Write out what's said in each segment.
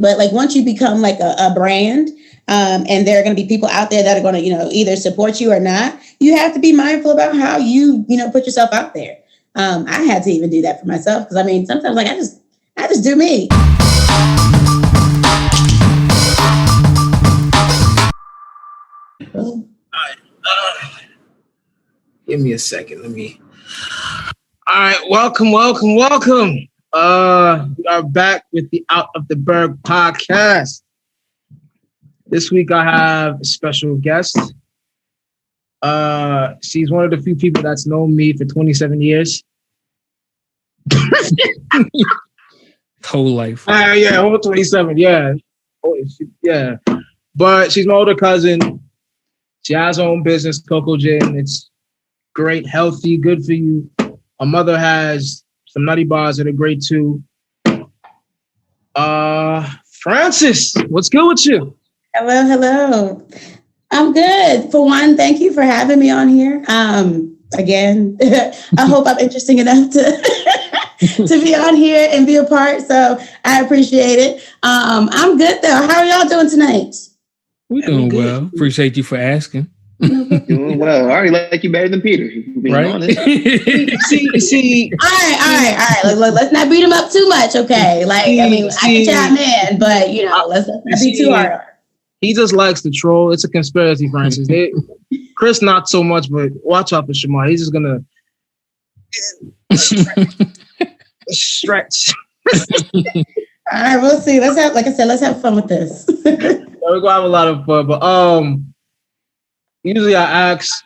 But like once you become like a brand, and there are going to be people out there that are going to, either support you or not, you have to be mindful about how you put yourself out there. I had to even do that for myself because I mean, sometimes like I just do me. Give me a second. All right, welcome. We are back with the Out of the Berg podcast. This week I have a special guest. She's one of the few people that's known me for 27 years. Whole life. Whole 27. Yeah. Yeah. But she's my older cousin. She has her own business, CoCogin. It's great, healthy, good for you. My mother has some nutty bars that are great too. Frances, what's good with you? Hello. I'm good. For one, thank you for having me on here. Again, I hope I'm interesting enough to be on here and be a part. So I appreciate it. I'm good though. How are y'all doing tonight? We're doing well. Appreciate you for asking. Doing well. I already like you better than Peter. Right? see. All right. Look, let's not beat him up too much, okay? Like, I can chime in, but let's not be too hard. He just likes to troll. It's a conspiracy, Francis. Chris, not so much, but watch out for Shamar. He's just gonna stretch. All right, we'll see. Let's have fun with this. We're gonna have a lot of fun, but usually I ask,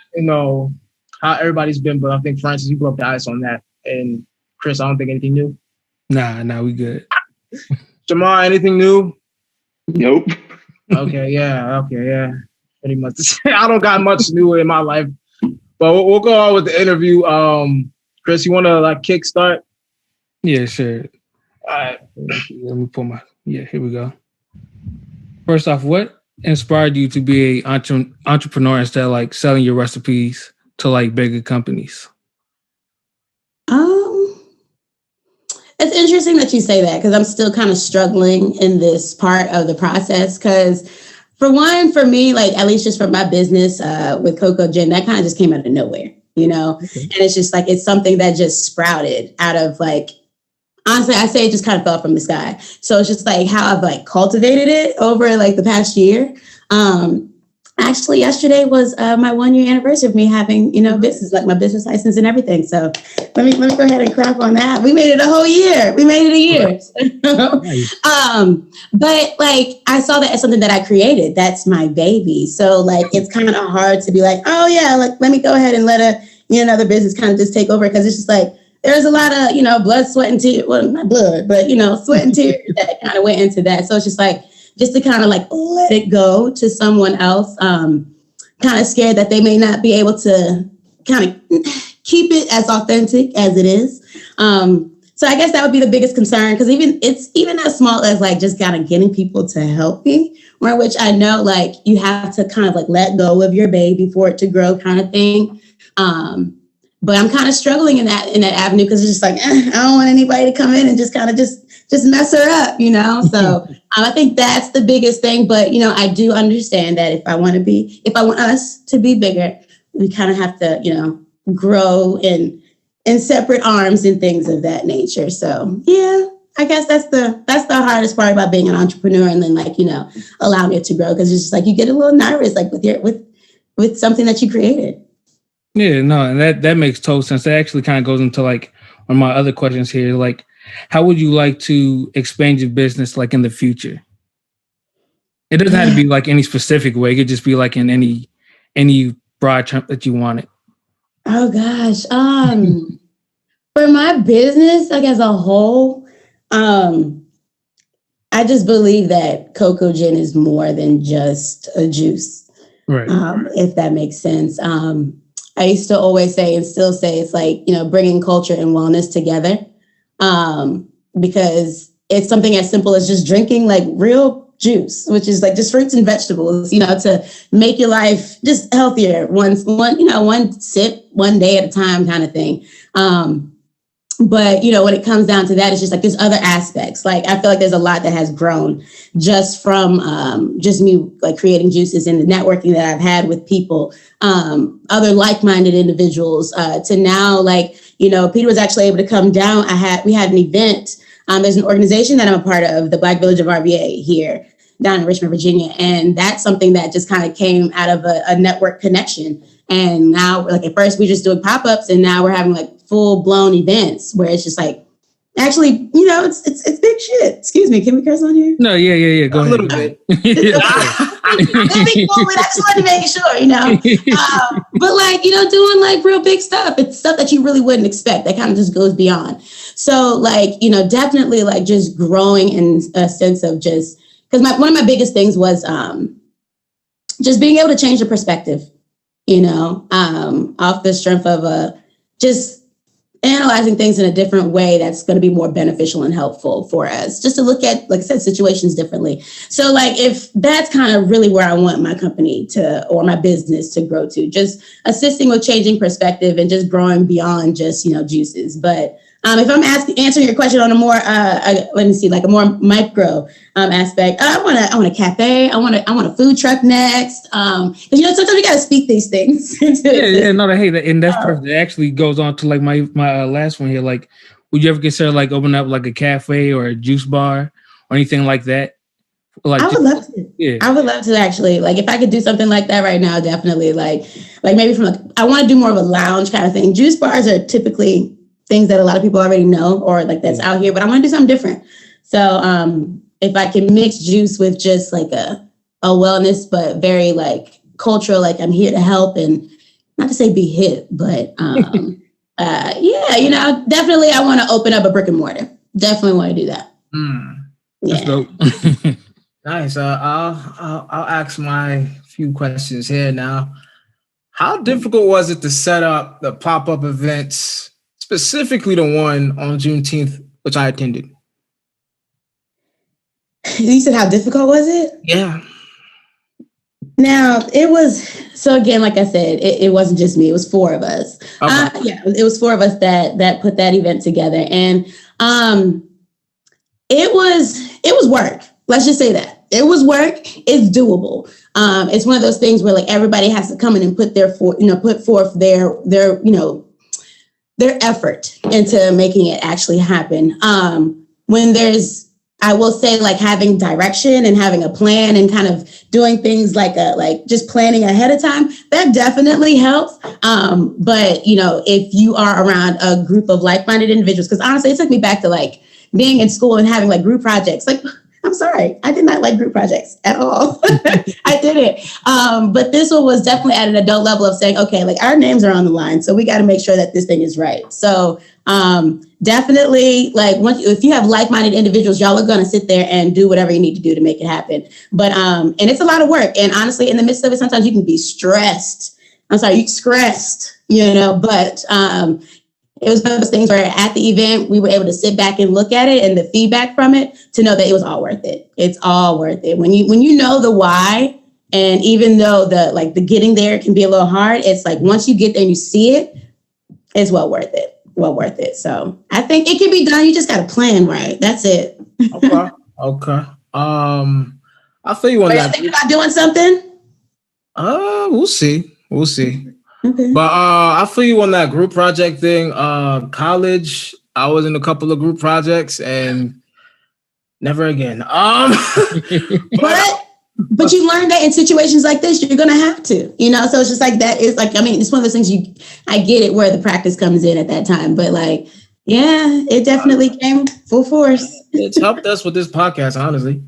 how everybody's been, but I think Francis, you broke the ice on that, and Chris, I don't think anything new. Nah, we good. Shamar, anything new? Nope. Okay, yeah. Pretty much. I don't got much new in my life, but we'll go on with the interview. Chris, you want to kickstart? Yeah, sure. All right. Let me pull here we go. First off, what inspired you to be an entrepreneur instead of selling your recipes to bigger companies? It's interesting that you say that because I'm still kind of struggling in this part of the process. Because for one, for me, at least just for my business with CoCogin, that kind of just came out of nowhere, Okay. And it's just it's something that just sprouted out of honestly, I say it just kind of fell from the sky. So it's just how I've cultivated it over the past year. Actually, yesterday was my 1 year anniversary of me having, business, my business license and everything. So let me go ahead and clap on that. We made it a whole year. We made it a year. Nice. But I saw that as something that I created. That's my baby. So it's kind of hard to be oh yeah, let me go ahead and let another business kind of just take over. Cause it's just there's a lot of, blood, sweat and tears. Well, not blood, but sweat and tears that kind of went into that. So it's just just to kind of let it go to someone else, kind of scared that they may not be able to kind of keep it as authentic as it is. So I guess that would be the biggest concern because it's even as small as just kind of getting people to help me, which I know you have to kind of let go of your baby for it to grow kind of thing. But I'm kind of struggling in that avenue because it's just I don't want anybody to come in and just kind of just mess her up, So I think that's the biggest thing. But, I do understand that if I want us to be bigger, we kind of have to, grow in separate arms and things of that nature. So, yeah, I guess that's the hardest part about being an entrepreneur and then allowing it to grow because it's just you get a little nervous with something that you created. Yeah, no, and that makes total sense. That actually kind of goes into one of my other questions here. How would you like to expand your business in the future? It doesn't have to be any specific way. It could just be in any broad term that you want it. Oh gosh. For my business, as a whole, I just believe that CoCogin is more than just a juice. Right. If that makes sense. I used to always say and still say it's bringing culture and wellness together. Because it's something as simple as just drinking real juice, which is just fruits and vegetables, to make your life just healthier. One sip, one day at a time kind of thing. But, when it comes down to that, it's just like there's other aspects. Like, I feel like there's a lot that has grown just from just me like creating juices and the networking that I've had with people, other like-minded individuals, to now, like, Peter was actually able to come down. We had an event. There's an organization that I'm a part of, the Black Village of RVA here down in Richmond, Virginia. And that's something that just kind of came out of a network connection. And now, like, at first we just doing pop-ups, and now we're having like full-blown events where it's just like, actually, it's big shit. Excuse me, can we curse on here? No, yeah. Go ahead. A little bit. That'd be cool, but I just wanted to make sure, but like, doing like real big stuff. It's stuff that you really wouldn't expect. That kind of just goes beyond. So like, definitely like just growing in a sense of just, because one of my biggest things was just being able to change your perspective, off the strength of just analyzing things in a different way that's going to be more beneficial and helpful for us, just to look at, like I said, situations differently. So like, if that's kind of really where I want my company or my business to grow to, just assisting with changing perspective and just growing beyond just, juices. But if I'm answering your question on a more, like a more micro aspect, I want a cafe. I want a food truck next. Because sometimes we got to speak these things. Hey, and that's perfect. It actually goes on to like my last one here. Like, would you ever consider like opening up like a cafe or a juice bar or anything like that? Like, I would love to. Yeah. I would love to actually. Like, if I could do something like that right now, definitely. Like maybe I want to do more of a lounge kind of thing. Juice bars are typically things that a lot of people already know, or like that's out here, but I want to do something different. So if I can mix juice with just like a wellness, but very like cultural, like I'm here to help, and not to say be hip, but definitely I want to open up a brick and mortar. Definitely want to do that. That's dope. Nice. I'll ask my few questions here now. How difficult was it to set up the pop-up events, specifically the one on Juneteenth, which I attended? You said how difficult was it? Yeah. Now, it was, so again, like I said, it wasn't just me. It was four of us. Okay. It was four of us that put that event together. And it was work. Let's just say that. It was work. It's doable. It's one of those things where like everybody has to come in and put forth their effort into making it actually happen. I will say, like, having direction and having a plan and kind of doing things like just planning ahead of time, that definitely helps. But if you are around a group of like-minded individuals, because honestly, it took me back to like being in school and having like group projects. Like, I'm sorry, I did not like group projects at all. I didn't. But this one was definitely at an adult level of saying, okay, like our names are on the line, so we got to make sure that this thing is right. So definitely, like if you have like-minded individuals, y'all are going to sit there and do whatever you need to do to make it happen. But and it's a lot of work. And honestly, in the midst of it, sometimes you can be stressed. But it was one of those things where at the event, we were able to sit back and look at it and the feedback from it to know that it was all worth it. It's all worth it. When you know the why, and even though the getting there can be a little hard, it's like once you get there and you see it, it's well worth it. So I think it can be done. You just got to plan right. That's it. Okay. I'll feel you on that. Thinking about doing something? We'll see. Okay. But I feel you on that group project thing. College, I was in a couple of group projects and never again. But you learn that in situations like this, you're gonna have to, So it's just like that is like, I mean, it's one of those things I get it where the practice comes in at that time, but like, yeah, it definitely came full force. It's helped us with this podcast, honestly.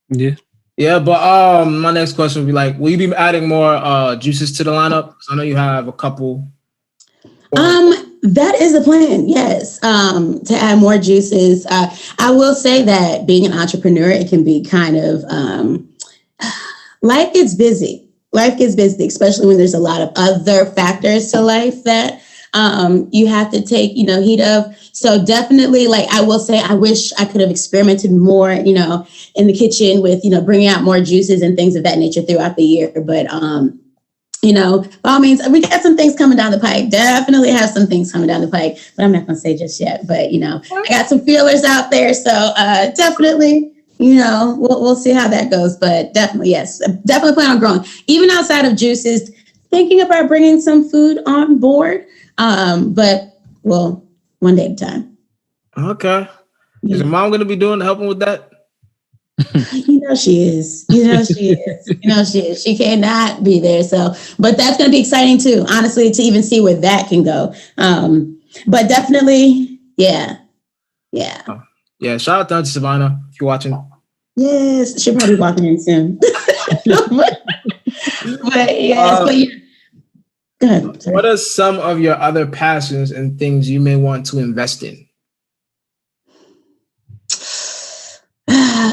Yeah. Yeah, but my next question would be like, will you be adding more juices to the lineup? 'Cause I know you have a couple. That is the plan, yes, to add more juices. I will say that being an entrepreneur, it can be kind of, life gets busy. Life gets busy, especially when there's a lot of other factors to life that you have to take, heed of. So definitely, like, I will say, I wish I could have experimented more, in the kitchen with, bringing out more juices and things of that nature throughout the year. But by all means, we got some things coming down the pike. Definitely have some things coming down the pike, but I'm not going to say just yet. But, I got some feelers out there. So definitely, we'll see how that goes. But definitely, yes, definitely plan on growing. Even outside of juices, thinking about bringing some food on board. But, well, one day at a time. Okay. Is your mom going to be helping with that? She is. She is. She cannot be there. So, but that's going to be exciting too, honestly, to even see where that can go. But definitely, yeah. Yeah. Shout out to Auntie Savannah if you're watching. Yes, she'll probably be walking in soon. but yes, but yeah. Go ahead. Sorry. What are some of your other passions and things you may want to invest in?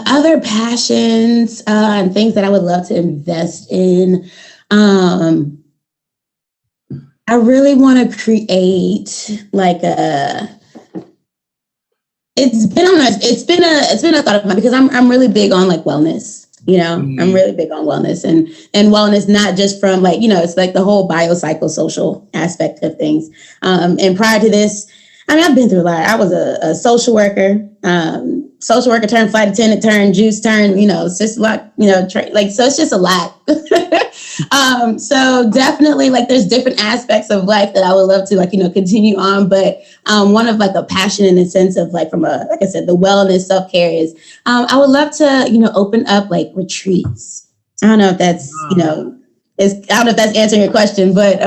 Other passions and things that I would love to invest in. I really want to create like it's been a thought of mine because I'm really big on like wellness. I'm really big on wellness and wellness, not just from like, it's like the whole biopsychosocial aspect of things. And prior to this, I've been through a lot. I was a social worker turned flight attendant, turned juice, turned, it's just a lot, so it's just a lot. So definitely like there's different aspects of life that I would love to like, continue on. But one of like a passion in the sense of like from like I said, the wellness self-care is I would love to, open up like retreats. I don't know if that's, I don't know if that's answering your question, but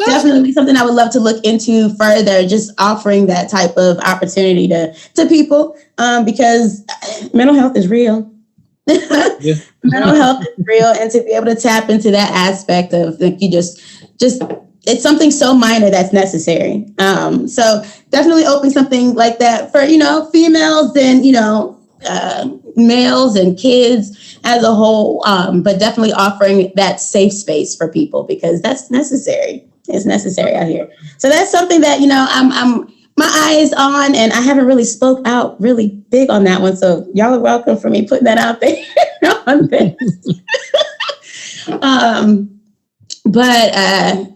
definitely something I would love to look into further, just offering that type of opportunity to people because mental health is real. Yeah. Mental health is real, and to be able to tap into that aspect of like you just it's something so minor that's necessary. So definitely open something like that for females and males and kids as a whole, but definitely offering that safe space for people because that's necessary. It's necessary out here. So that's something that I'm my eyes on, and I haven't really spoke out really big on that one. So y'all are welcome for me putting that out there on this. But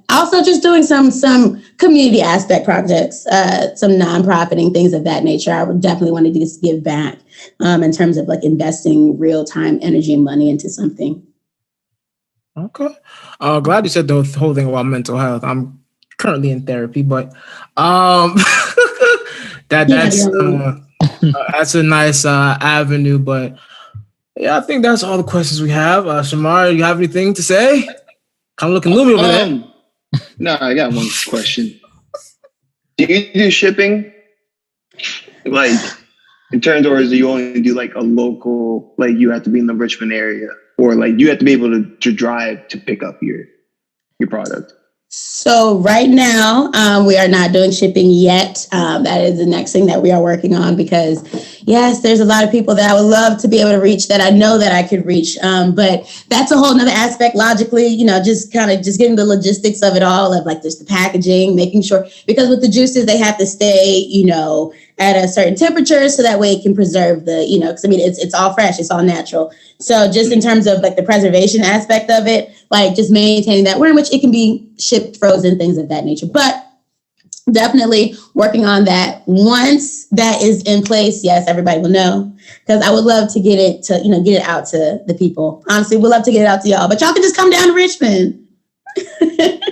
also just doing some community aspect projects, some nonprofiting things of that nature. I would definitely want to just give back in terms of like investing real time, energy, and money into something. Okay. Glad you said the whole thing about mental health. I'm currently in therapy, but that's a nice avenue. But yeah, I think that's all the questions we have. Shamar, you have anything to say? Kind of looking gloomy over there. No, I got one question. Do you do shipping? Like, in terms, or is it you only do like a local, like you have to be in the Richmond area, or like you have to be able to drive to pick up your product? So right now, we are not doing shipping yet. That is the next thing that we are working on because, yes, there's a lot of people that I would love to be able to reach that I know that I could reach. But that's a whole nother aspect logically, just getting the logistics of it all of like just the packaging, making sure, because with the juices, they have to stay, at a certain temperature so that way it can preserve the, because it's all fresh, it's all natural. So just in terms of like the preservation aspect of it, like just maintaining that, in which it can be shipped, frozen, things of that nature. But definitely working on that. Once that is in place, yes, everybody will know because I would love to get it out to the people. Honestly, we'd love to get it out to y'all, but y'all can just come down to Richmond.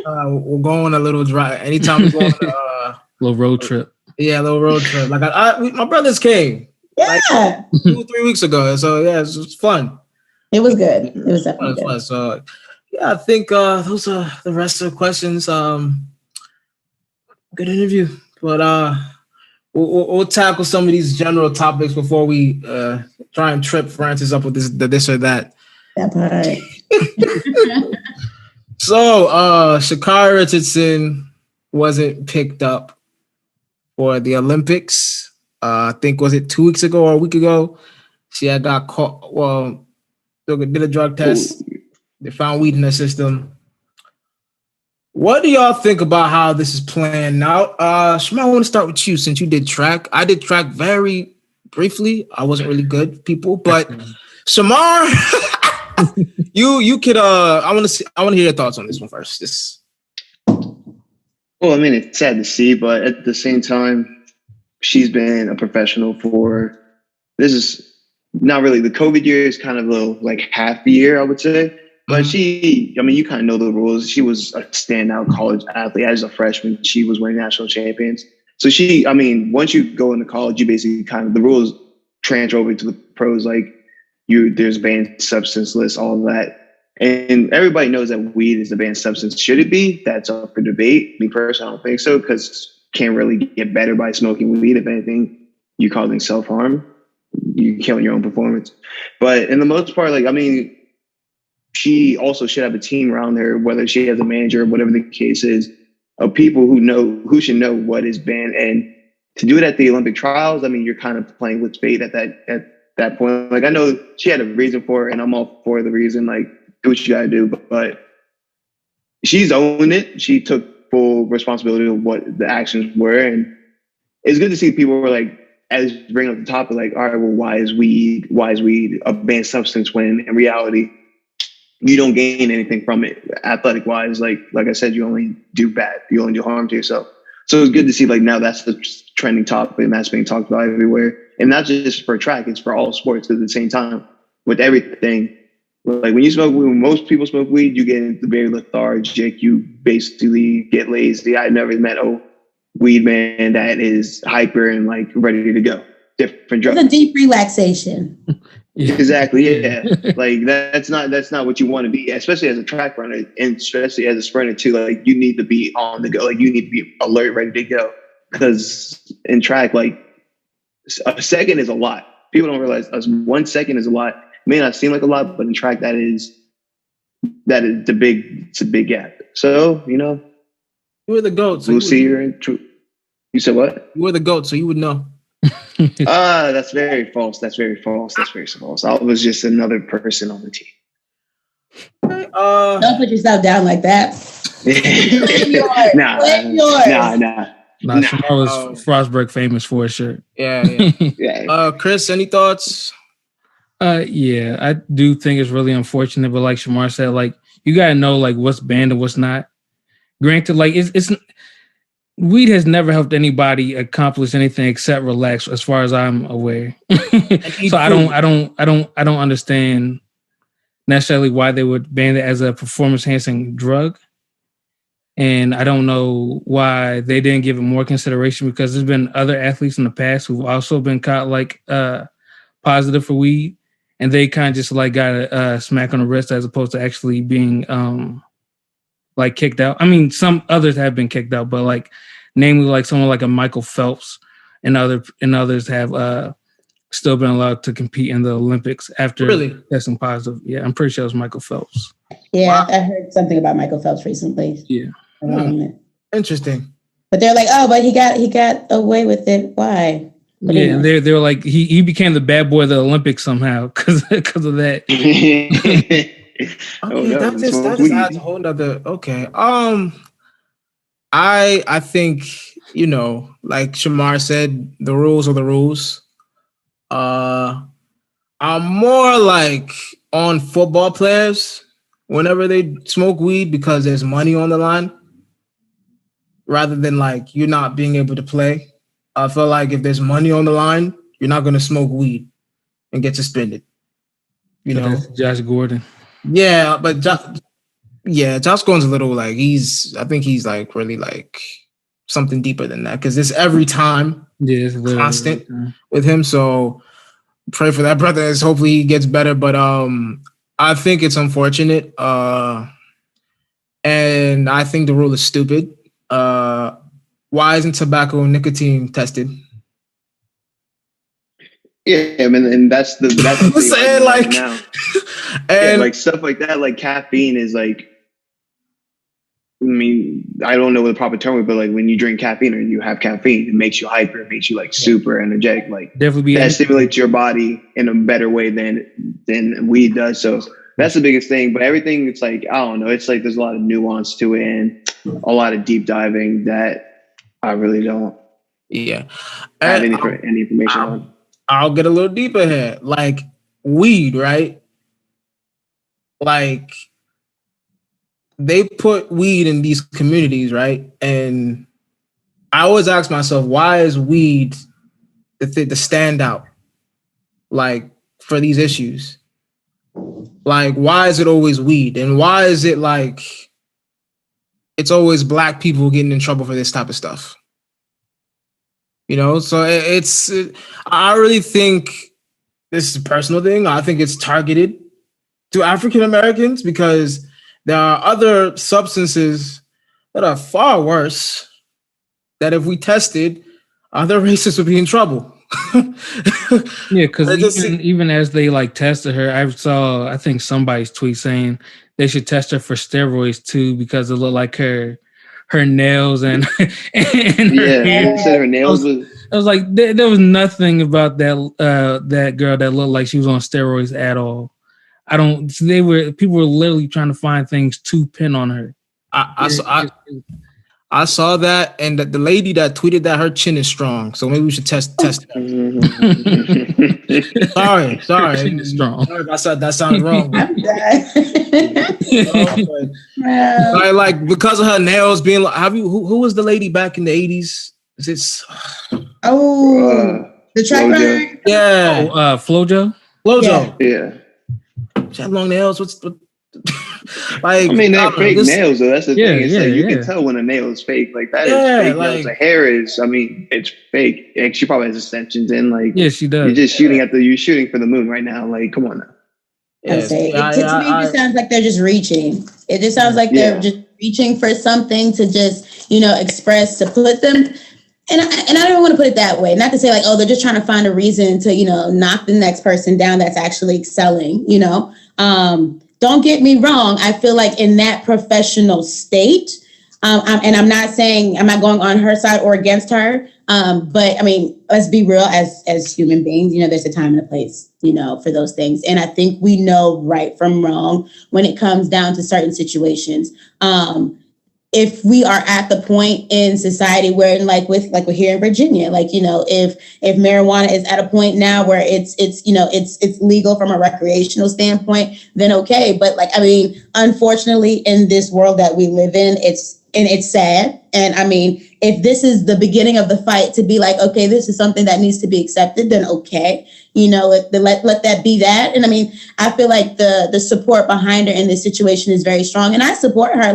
We'll go on a little drive anytime we go on a little road trip. Yeah, a little road trip. Like my brothers came. Yeah, like 2 or 3 weeks ago. So yeah, it was fun. It was good. It was definitely good. Fun. So yeah, I think those are the rest of the questions. Good interview, but we'll tackle some of these general topics before we try and trip Frances up with this or that. That part. So Sha'carri Richardson wasn't picked up for the Olympics. I think was it 2 weeks ago or a week ago? She had got caught. Well, they did a drug test. They found weed in her system. What do y'all think about how this is playing out? Shema, I want to start with you since you did track. I did track very briefly. I wasn't really good, people, but Shamar, You could I want to hear your thoughts on this one first. Well, I mean, it's sad to see, but at the same time, she's been a professional for, this is not really, the COVID year is kind of like half the year, I would say. But you kind of know the rules. She was a standout college athlete. As a freshman, she was winning national champions. So once you go into college, you basically the rules transfer over to the pros. Like there's banned substance lists, all of that. And everybody knows that weed is the banned substance. Should it be? That's up for debate. Me personally, I don't think so, because can't really get better by smoking weed. If anything, you're causing self-harm. You're killing your own performance. But in the most part, she also should have a team around her, whether she has a manager or whatever the case is, of people who should know what is banned. And to do it at the Olympic trials, you're kind of playing with fate at that point. I know she had a reason for it, and I'm all for the reason. Do what you gotta do, but she's owned it. She took full responsibility of what the actions were, and it's good to see people were as bring up the topic, all right, well, why is weed a banned substance when in reality you don't gain anything from it athletic wise? Like I said, you only do bad, you only do harm to yourself. So it's good to see now that's the trending topic and that's being talked about everywhere, and not just for track, it's for all sports. At the same time, with everything. When most people smoke weed, you get very lethargic. You basically get lazy. I never met a weed man that is hyper and ready to go. Different drugs. It's a deep relaxation. Exactly. Yeah. That's not what you want to be, especially as a track runner, and especially as a sprinter too. You need to be on the go. You need to be alert, ready to go. Because in track, a second is a lot. People don't realize 1 second is a lot. May not seem like a lot, but in track, it's a big gap. So, you were the GOAT. So we'll see her in truth. You said what? You were the GOAT, so you would know. That's very false. That's very false. I was just another person on the team. Don't put yourself down like that. Nah. Shamar was Frostburg famous for his shirt. Yeah. Chris, any thoughts? Yeah, I do think it's really unfortunate, but like Shamar said, you gotta know what's banned and what's not. Granted, it's weed has never helped anybody accomplish anything except relax, as far as I'm aware. So I don't understand necessarily why they would ban it as a performance enhancing drug. And I don't know why they didn't give it more consideration, because there's been other athletes in the past who've also been caught positive for weed. And they kind of just got a smack on the wrist as opposed to actually being kicked out. Some others have been kicked out, but namely someone like a Michael Phelps and others have still been allowed to compete in the Olympics after testing positive. Yeah, I'm pretty sure it was Michael Phelps. Yeah, wow. I heard something about Michael Phelps recently. Yeah. Interesting. But they're but he got away with it. Why? But yeah, anyway. They were he became the bad boy of the Olympics somehow because of that. That just adds a whole nother. Okay. I think like Shamar said, the rules are the rules. I'm more on football players whenever they smoke weed because there's money on the line, rather than you're not being able to play. I feel like if there's money on the line, you're not going to smoke weed and get suspended. That's Josh Gordon. Yeah, but Josh Gordon's a little I think he's really something deeper than that, because it's every time. Yeah, it's constant with him. So pray for that brother as hopefully he gets better. But I think it's unfortunate. And I think the rule is stupid. Why isn't tobacco and nicotine tested? Yeah, and that's the I'm saying now. And stuff like that, caffeine is I don't know what the proper term is, but when you drink caffeine or you have caffeine, it makes you hyper, it makes you super energetic. Definitely that stimulates your body in a better way than weed does. So that's the biggest thing. But everything, it's I don't know. It's there's a lot of nuance to it and a lot of deep diving that I really don't have any information on. I'll get a little deeper here. Weed, right? like they put weed in these communities, right? And I always ask myself, why is weed the standout, like, for these issues? Like, why is it always weed? And why is it like it's always Black people getting in trouble for this type of stuff? You know, so I really think this is a personal thing. I think it's targeted to African Americans because there are other substances that are far worse that if we tested, other races would be in trouble. Yeah, because even as they like tested her, I think somebody's tweet saying they should test her for steroids too because it looked like her nails and and her hair. Said her nails I was like, there was nothing about that girl that looked like she was on steroids at all. People were literally trying to find things to pin on her. I saw that, and the lady that tweeted that her chin is strong, so maybe we should test her. Sorry, chin is strong. Sorry if I said that sounded wrong. Like because of her nails being like, who was the lady back in the 80s? Is it? The track rider? Yeah. Flojo? Flojo. Yeah. She had long nails. Like, I mean, they're fake nails, though. That's the thing. It's like you can tell when a nail is fake. Like that is fake nails. The hair is. I mean, it's fake. Like, she probably has extensions in. Like, yeah, she does. You're just shooting for the moon right now. Like, come on now. Yes. To me, it just sounds like they're just reaching. It just sounds like they're just reaching for something to just, express, to put them. And I don't want to put it that way. Not to say like, oh, they're just trying to find a reason to, knock the next person down that's actually excelling, Don't get me wrong. I feel like in that professional state, and I'm not going on her side or against her. But I mean, let's be real, as human beings, there's a time and a place, for those things. And I think we know right from wrong when it comes down to certain situations. If we are at the point in society where, like we're here in Virginia, if marijuana is at a point now where it's legal from a recreational standpoint, then okay. But unfortunately, in this world that we live in, it's sad. And I mean, if this is the beginning of the fight to be like, okay, this is something that needs to be accepted, then okay, let that be that. And I mean, I feel like the support behind her in this situation is very strong, and I support her. I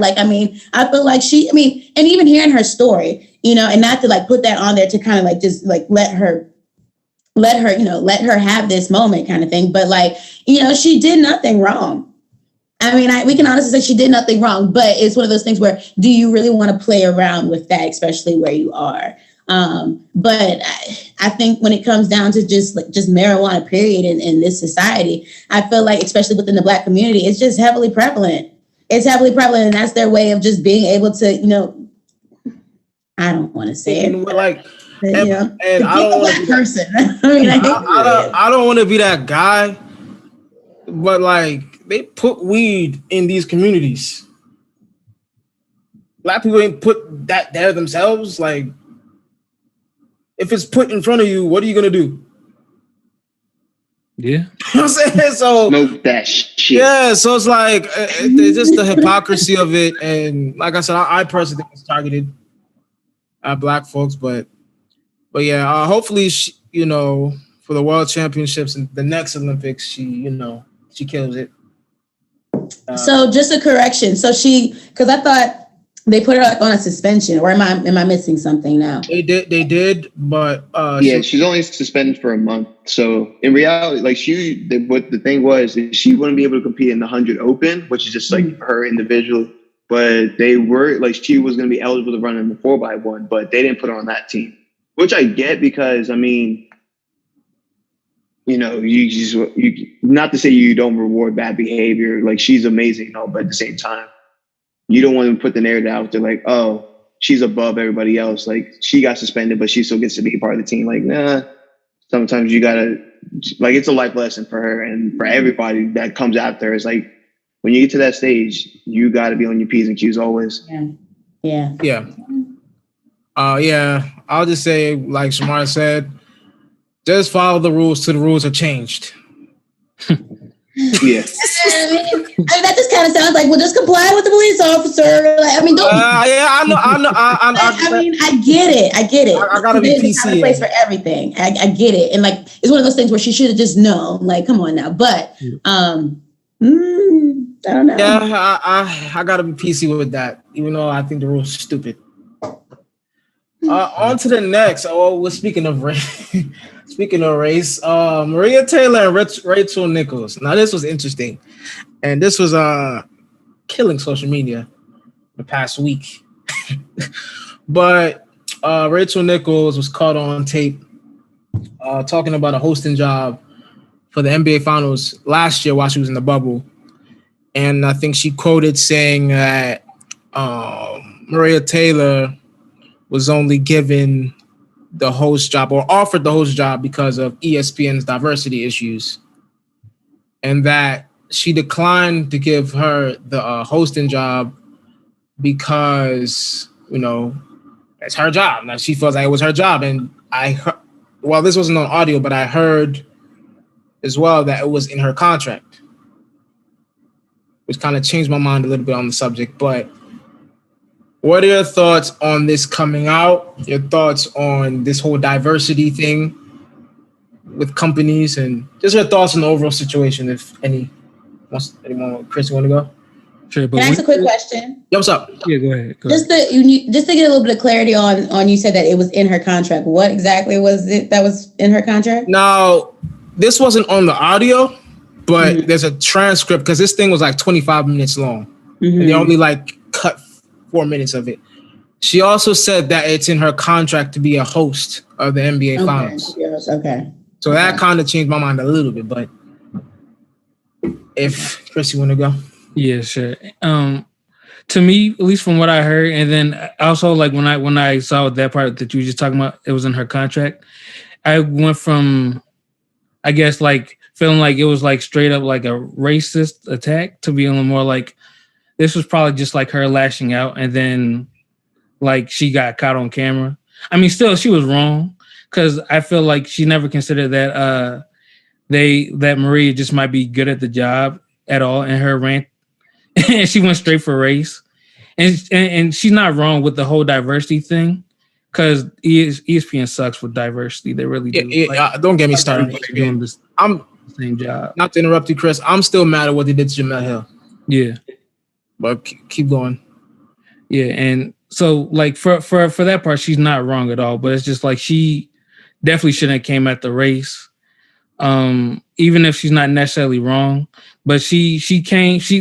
feel like and even hearing her story, and not to put that on there to kind of just let her have this moment kind of thing. But she did nothing wrong. I mean, we can honestly say she did nothing wrong, but it's one of those things where, do you really want to play around with that, especially where you are? But I think when it comes down to just marijuana, period, in this society, I feel like, especially within the Black community, it's just heavily prevalent. It's heavily prevalent, and that's their way of just being able to, I don't want to say it. And I don't want to be person. I don't want to be that guy, but they put weed in these communities. Black people ain't put that there themselves. If it's put in front of you, what are you gonna do? Yeah. You know what I'm saying? So smoke that shit. Yeah, so it's it's just the hypocrisy of it. And like I said, I personally think it's targeted at Black folks, but yeah, hopefully for the World Championships and the next Olympics, she kills it. So just a correction. So because I thought they put her on a suspension, or am I missing something now? They did, but she's only suspended for a month. So in reality, what the thing was is she wouldn't be able to compete in the 100 Open, which is just her individual. But they were she was going to be eligible to run in the 4x1, but they didn't put her on that team, which I get because I mean, you not to say you don't reward bad behavior. She's amazing, but at the same time, you don't want to put the narrative out there oh, she's above everybody else. She got suspended, but she still gets to be a part of the team. Nah. Sometimes you gotta it's a life lesson for her and for everybody that comes after her. It's when you get to that stage, you got to be on your P's and Q's always. Yeah. I'll just say, like Shamara said, just follow the rules till the rules are changed. Yeah. That just kind of sounds like, well, just comply with the police officer. Like, I mean, don't. Yeah, I know. I mean, I get it. I gotta be There's a time and place for everything. I get it, and like, it's one of those things where she should have just known. Like, come on now. But I don't know. Yeah, I gotta be PC with that, even though I think the rule's stupid. On to the next. Oh, we're speaking of race. Speaking of race, Maria Taylor and Rachel Nichols. Now this was interesting, and this was killing social media the past week. But Rachel Nichols was caught on tape talking about a hosting job for the NBA Finals last year while she was in the bubble, and I think she quoted saying that Maria Taylor was only given the host job or offered the host job because of ESPN's diversity issues, and that she declined to give her the hosting job because, you know, it's her job. Now she feels like it was her job. And I heard, well, this wasn't on audio, but I heard as well that it was in her contract, which kind of changed my mind a little bit on the subject. But what are your thoughts on this coming out? Your thoughts on this whole diversity thing with companies, and just your thoughts on the overall situation, if any. Anyone, Chris, you want to go? Sure, but Can I ask a quick question? Yeah, what's up? Yeah, go ahead. Just to get a little bit of clarity on you said that it was in her contract. What exactly was it that was in her contract? Now, this wasn't on the audio, but there's a transcript because this thing was like 25 minutes long. And they only like cut 4 minutes of it. She also said that it's in her contract to be a host of the NBA Finals. Yes, okay. So that kind of changed my mind a little bit, but if Chris, you want to go? Yeah, sure. To me, at least from what I heard, and then also like when I saw that part that you were just talking about, it was in her contract. I went from, I guess, like feeling like it was like straight up like a racist attack to being more like this was probably just like her lashing out, and then like she got caught on camera. I mean, still she was wrong because I feel like she never considered that that Maria just might be good at the job at all in her rant. And she went straight for race. And she's not wrong with the whole diversity thing because ESPN sucks with diversity. They really do. Don't get me started. Doing the same job. Not to interrupt you, Chris. I'm still mad at what they did to Jamel Hill. Yeah. But keep going. Yeah, and so like for that part, she's not wrong at all. But it's just like she definitely shouldn't have came at the race. Even if she's not necessarily wrong, but she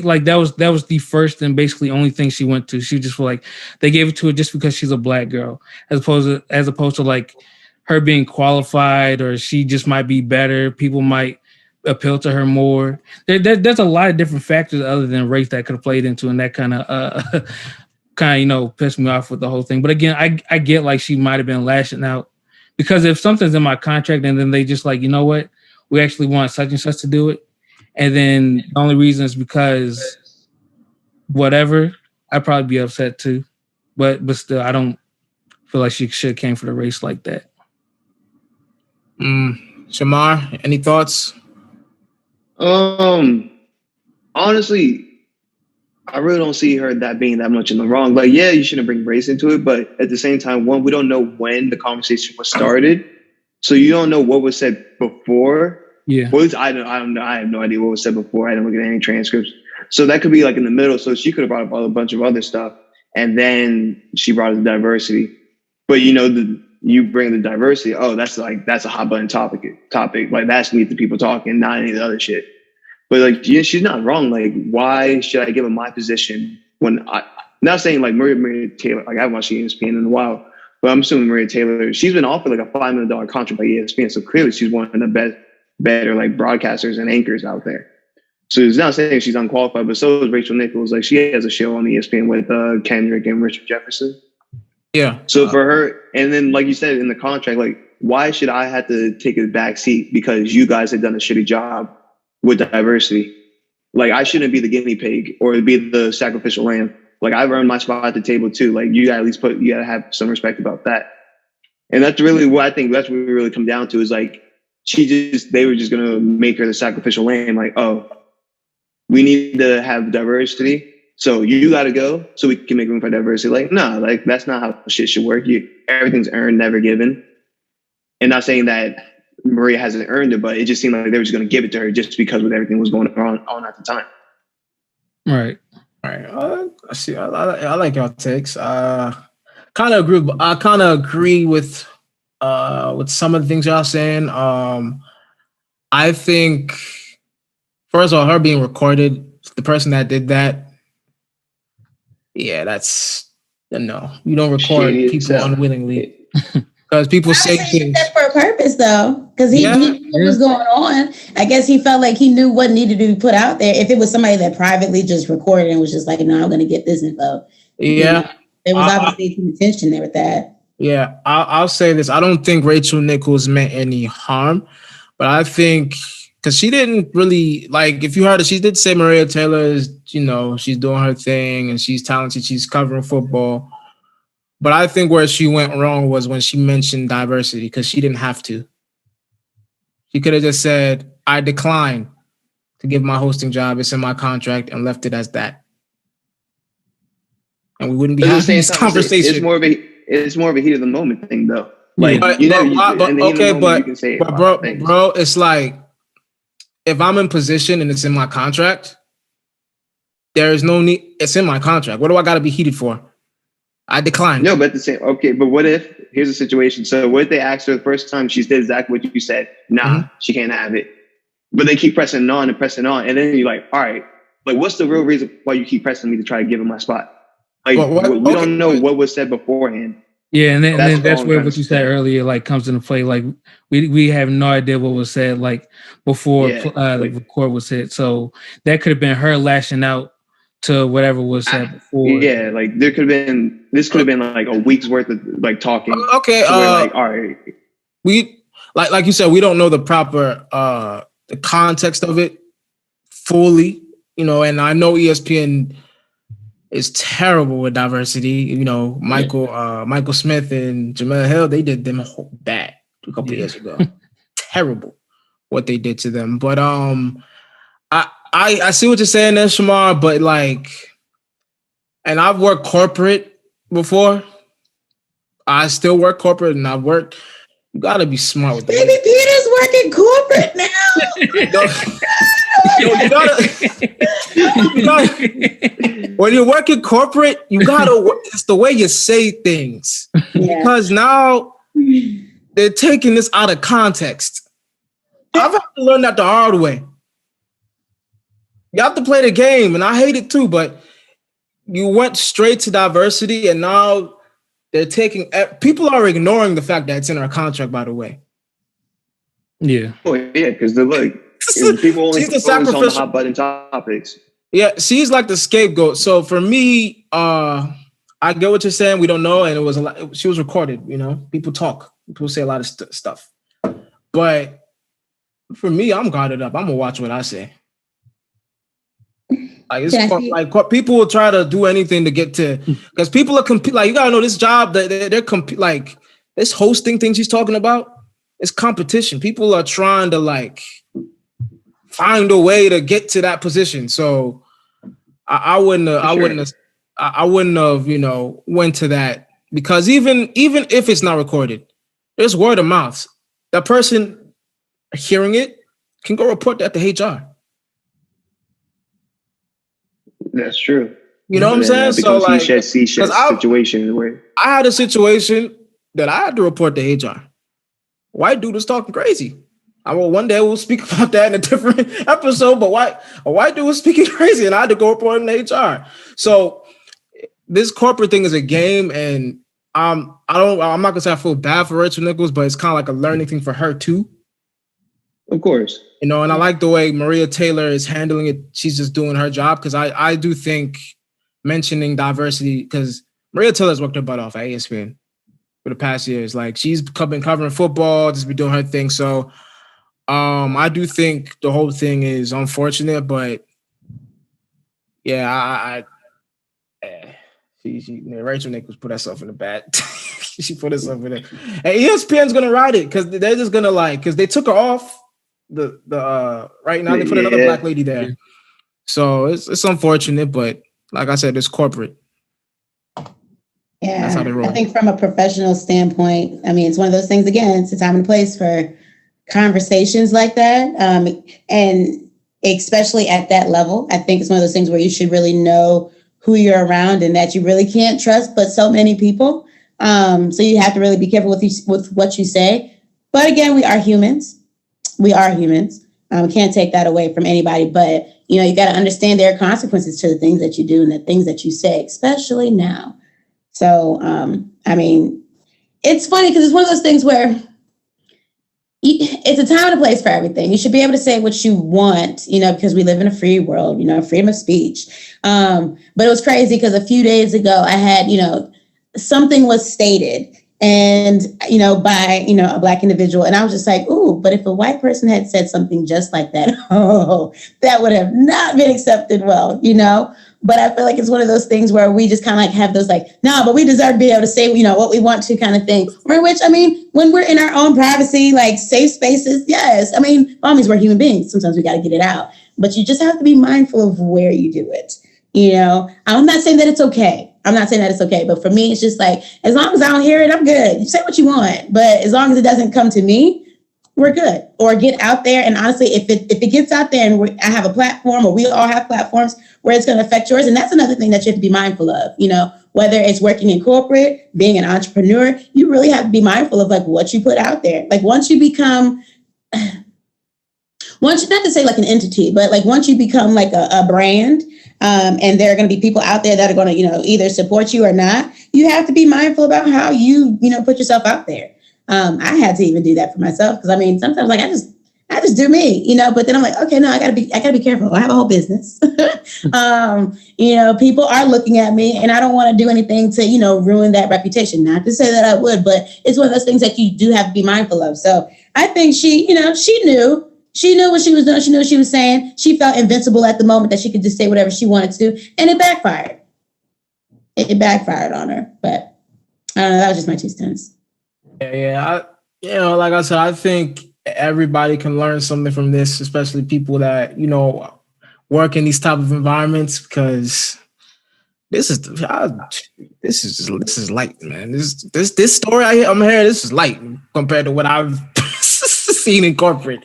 like that was the first and basically only thing she went to. She just felt like they gave it to her just because she's a black girl, as opposed to like her being qualified or she just might be better. People might appeal to her more. There's a lot of different factors other than race that could have played into, and that kind of pissed me off with the whole thing. But again, I get like she might have been lashing out because if something's in my contract and then they just like, you know what, we actually want such and such to do it, and then the only reason is because whatever, I'd probably be upset too. But still, I don't feel like she should have came for the race like that. Shamar, any thoughts? Honestly, I really don't see her that being that much in the wrong. Like, yeah, you shouldn't bring race into it, but at the same time, one, we don't know when the conversation was started, so you don't know what was said before. Yeah. Well, I don't know. I have no idea what was said before. I didn't look at any transcripts, so that could be like in the middle. So she could have brought up a bunch of other stuff, and then she brought up the diversity. But you bring the diversity. Oh, that's a hot button topic. Like that's needs the people talking, not any of the other shit. But like, yeah, she's not wrong. Like, why should I give him my position when not saying like Maria Taylor, like I haven't watched ESPN in a while, but I'm assuming Maria Taylor, she's been offered like a $5 million contract by ESPN. So clearly she's one of the better like broadcasters and anchors out there. So it's not saying she's unqualified, but so is Rachel Nichols. Like she has a show on ESPN with Kendrick and Richard Jefferson. Yeah. So for her, and then like you said in the contract, like why should I have to take a back seat because you guys had done a shitty job with diversity? Like I shouldn't be the guinea pig or be the sacrificial lamb. Like I've earned my spot at the table too. Like you gotta at least you gotta have some respect about that. And that's really what I think that's what we really come down to is like they were just gonna make her the sacrificial lamb. Like, oh, we need to have diversity. So you got to go so we can make room for diversity. Like, no, like that's not how shit should work. Everything's earned, never given. And not saying that Maria hasn't earned it, but it just seemed like they were just going to give it to her just because of everything was going on at the time. Right. All right. I see. I like your takes. Kind of agree. I kind of agree with some of the things y'all saying. I think, first of all, her being recorded, the person that did that, yeah, that's no. You don't record people unwillingly because people say things for a purpose, though, because he knew what was going on. I guess he felt like he knew what needed to be put out there. If it was somebody that privately just recorded and was just like, "No, I'm going to get this info." Yeah, there was obviously some intention there with that. Yeah, I'll say this: I don't think Rachel Nichols meant any harm, but I think because she didn't really like. If you heard her, she did say Maria Taylor is, she's doing her thing and she's talented. She's covering football. But I think where she went wrong was when she mentioned diversity because she didn't have to. She could have just said, I decline to give my hosting job. It's in my contract, and left it as that. And we wouldn't be having this conversation. It's more of a heat of the moment thing, though. Like, bro, it's like if I'm in position and it's in my contract, there is no need. It's in my contract. What do I got to be heated for? I declined. No, but but what if, here's a situation. So what if they asked her the first time, she did exactly what you said? Nah, she can't have it. But they keep pressing on. And then you're like, all right, like what's the real reason why you keep pressing me to try to give him my spot? Like we don't know what was said beforehand. Yeah, and then that's where what you said earlier like comes into play. Like we have no idea what was said like before the record was said. So that could have been her lashing out to whatever was said before. Yeah, like this could have been like a week's worth of like talking. Okay, so we're like, all right. We like you said, we don't know the proper the context of it fully, and I know ESPN is terrible with diversity. Michael Smith and Jamel Hill, they did them bad a couple of years ago. Terrible what they did to them. But I see what you're saying there, Shamar, but like, and I've worked corporate before. I still work corporate, and I've worked. You gotta be smart with that. Baby Peter's working corporate now. When you're working corporate, you gotta. It's the way you say things because now they're taking this out of context. I've had to learn that the hard way. You have to play the game, and I hate it too, but you went straight to diversity, and now they're taking... People are ignoring the fact that it's in our contract, by the way. Yeah. Oh, yeah, because they're like... people only focus on the hot button topics. Yeah, she's like the scapegoat. So for me, I get what you're saying. We don't know, and it was a lot. She was recorded, People talk. People say a lot of stuff. But for me, I'm guarded up. I'm going to watch what I say. Like people will try to do anything to get to, because people are like, you gotta know this job that they're like this hosting thing she's talking about. It's competition. People are trying to like find a way to get to that position. So I wouldn't have went to that, because even if it's not recorded, there's word of mouth. That person hearing it can go report that to HR. That's true. You know what I'm saying? So like, situation where I had a situation that I had to report to HR. White dude was talking crazy. One day we'll speak about that in a different episode, but a white dude was speaking crazy and I had to go report him to HR. So this corporate thing is a game, and I'm not gonna say I feel bad for Rachel Nichols, but it's kind of like a learning thing for her too. Of course. And I like the way Maria Taylor is handling it. She's just doing her job, because I do think mentioning diversity, because Maria Taylor's worked her butt off at ESPN for the past years. Like, she's been covering football, just been doing her thing. So I do think the whole thing is unfortunate, but yeah, Rachel Nichols put herself in the bad. She put herself in it. And ESPN's gonna ride it, because they're just gonna because they took her off the right now. They put another black lady there. So it's unfortunate, but like I said, it's corporate. Yeah, That's how they roll. I think from a professional standpoint, I mean, it's one of those things, again, it's a time and a place for conversations like that. And especially at that level, I think it's one of those things where you should really know who you're around and that you really can't trust but so many people. So you have to really be careful with what you say. But again, we are humans. We are humans. Can't take that away from anybody. But, you know, you got to understand there are consequences to the things that you do and the things that you say, especially now. So, I mean, it's funny because it's one of those things where it's a time and a place for everything. You should be able to say what you want, you know, because we live in a free world, you know, freedom of speech. But it was crazy because a few days ago I had, you know, something was stated and, you know, by, you know, a Black individual. And I was just like, ooh, but if a white person had said something just like that, oh, that would have not been accepted well, you know. But I feel like it's one of those things where we just kind of like have those like, no, but we deserve to be able to say, you know, what we want to kind of thing. For which, I mean, when we're in our own privacy, like safe spaces, yes. I mean, by all means, we're human beings. Sometimes we got to get it out. But you just have to be mindful of where you do it. You know, I'm not saying that it's okay. I'm not saying that it's okay. But for me, it's just like, as long as I don't hear it, I'm good. You say what you want. But as long as it doesn't come to me, we're good. Or get out there. And honestly, if it gets out there and I have a platform, or we all have platforms where it's going to affect yours. And that's another thing that you have to be mindful of, you know, whether it's working in corporate, being an entrepreneur, you really have to be mindful of like what you put out there. Like once you become, not to say like an entity, but like once you become like a brand, and there are going to be people out there that are going to, you know, either support you or not, you have to be mindful about how you know, put yourself out there. I had to even do that for myself because I mean, sometimes like I just do me, you know, but then I'm like, okay, no, I gotta be careful. I have a whole business. You know, people are looking at me and I don't want to do anything to, you know, ruin that reputation. Not to say that I would, but it's one of those things that you do have to be mindful of. So I think she knew what she was doing. She knew what she was saying. She felt invincible at the moment that she could just say whatever she wanted to do. And it backfired. It backfired on her, but I don't know. That was just my 2 cents. Yeah. Like I said, I think everybody can learn something from this, especially people that, you know, work in these type of environments, because this is light, man. This story I'm hearing, this is light compared to what I've seen in corporate.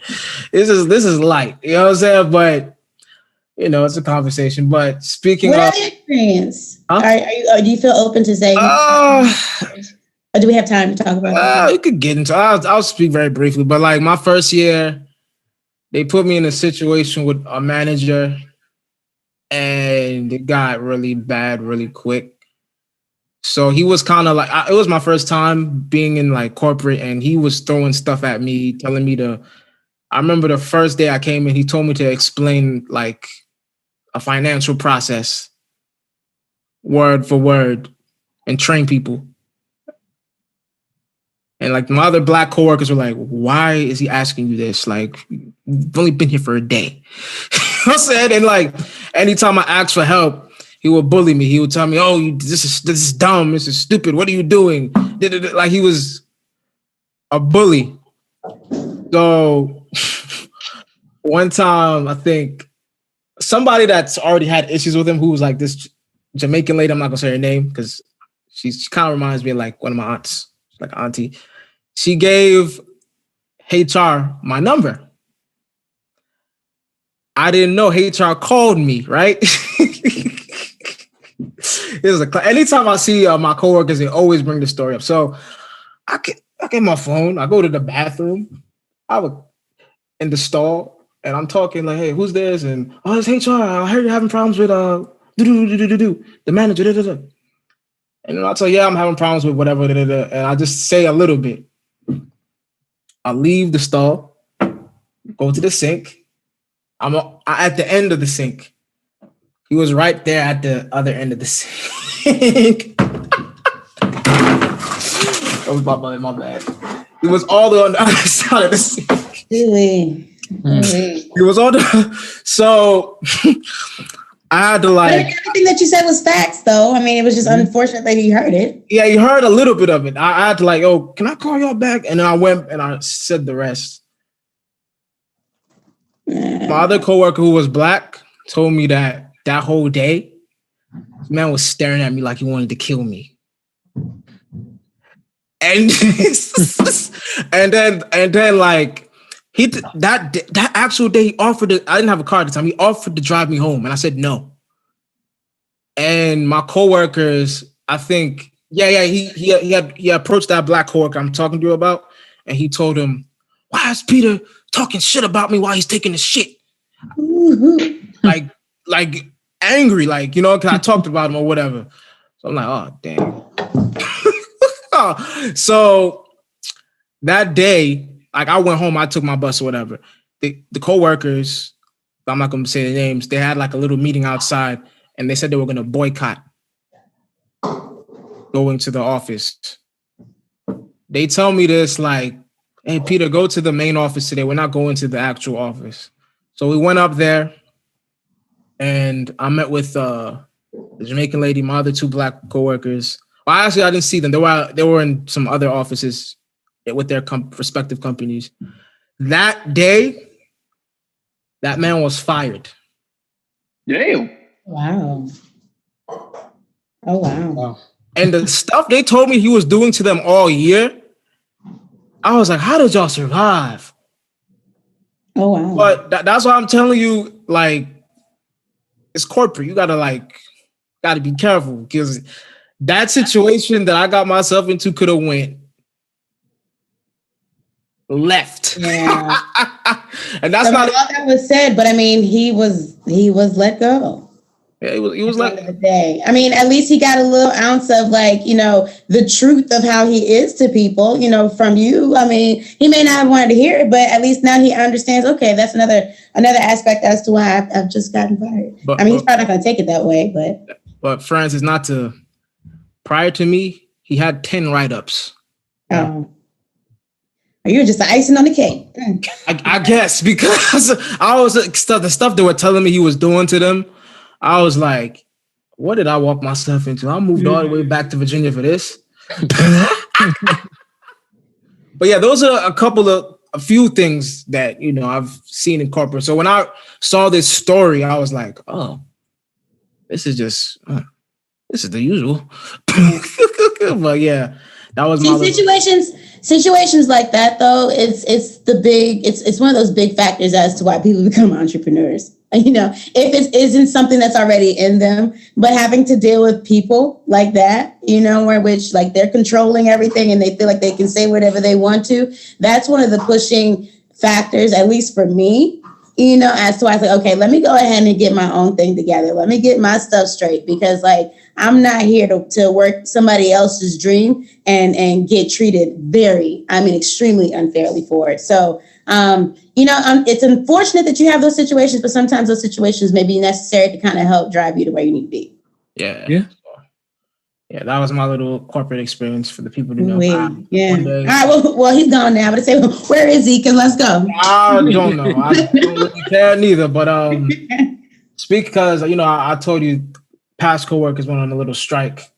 This is light, you know what I'm saying? But you know, it's a conversation. But speaking what of your experience, do you feel open to saying? Or do we have time to talk about that? You could get into. I'll speak very briefly, but like my first year, they put me in a situation with a manager, and it got really bad really quick. So he was kind of like, it was my first time being in like corporate, and he was throwing stuff at me, telling me to. I remember the first day I came in, he told me to explain like a financial process, word for word, and train people. And like my other Black coworkers were like, why is he asking you this? Like, you've only been here for a day. I said, and like, anytime I asked for help, he would bully me. He would tell me, oh, this is dumb. This is stupid. What are you doing? Like he was a bully. So one time, I think somebody that's already had issues with him, who was like this Jamaican lady, I'm not gonna say her name because she kind of reminds me of like one of my aunts, like auntie. She gave HR my number. I didn't know HR called me, right? Anytime I see my coworkers, they always bring the story up. So I get my phone, I go to the bathroom, I was in the stall, and I'm talking like, hey, who's this? And it's HR. I heard you're having problems with the manager. And then I'll tell you, I'm having problems with whatever, and I just say a little bit. I leave the stall, go to the sink. I'm at the end of the sink. He was right there at the other end of the sink. That was my bad. He was all the way on the other side of the sink. Really? He was on the... So I had to like... But everything that you said was facts, though. I mean, it was just unfortunate that he heard it. Yeah, he heard a little bit of it. I had to like, oh, can I call y'all back? And then I went and I said the rest. My other coworker who was Black, told me that whole day, this man was staring at me like he wanted to kill me. And and then like that actual day he offered I didn't have a car at the time. He offered to drive me home, and I said no. And my coworkers, I think, he approached that black coworker I'm talking to you about, and he told him, "Why is Peter talking shit about me while he's taking the shit?" like angry, like, you know, because I talked about him or whatever. So I'm like, oh damn. So that day, like, I went home, I took my bus or whatever. The coworkers, I'm not gonna say their names, they had like a little meeting outside, and they said they were gonna boycott going to the office. They tell me this like, "Hey Peter, go to the main office today. We're not going to the actual office." So we went up there, and I met with the Jamaican lady, my other two black coworkers. Well, actually, I didn't see them. They were in some other offices with their respective companies. That day, that man was fired. Damn. Wow. Oh, wow. And the stuff they told me he was doing to them all year, I was like, how did y'all survive? Oh, wow. But that's why I'm telling you, like, it's corporate. You gotta be careful, because that situation that I got myself into could have went left. Yeah. And that's not all that was said, but I mean, he was let go. Yeah, he was at the end of the day. I mean, at least he got a little ounce of, like, you know, the truth of how he is to people, you know, from you. I mean, he may not have wanted to hear it, but at least now he understands, okay, that's another aspect as to why I've just gotten fired. But, I mean, he's probably not going to take it that way, but Francis, prior to me, he had 10 write-ups. Oh. You were just the icing on the cake. I guess, because I was the stuff they were telling me he was doing to them. I was like, what did I walk myself into? I moved all the way back to Virginia for this. But yeah, those are a few things that, you know, I've seen in corporate. So when I saw this story, I was like, oh, this is the usual. But yeah, that was my situations like that, though. It's one of those big factors as to why people become entrepreneurs. You know, if it isn't something that's already in them, but having to deal with people like that, you know, which like they're controlling everything and they feel like they can say whatever they want to. That's one of the pushing factors, at least for me, you know, as to why I say, okay, let me go ahead and get my own thing together. Let me get my stuff straight, because like, I'm not here to work somebody else's dream and get treated extremely unfairly for it. So, you know, it's unfortunate that you have those situations, but sometimes those situations may be necessary to kind of help drive you to where you need to be. Yeah. That was my little corporate experience for the people who know. Yeah. All right. Well, he's gone now. But I say, where is he? Because let's go. I don't know. I don't really care neither. But because, you know, I told you, past coworkers went on a little strike.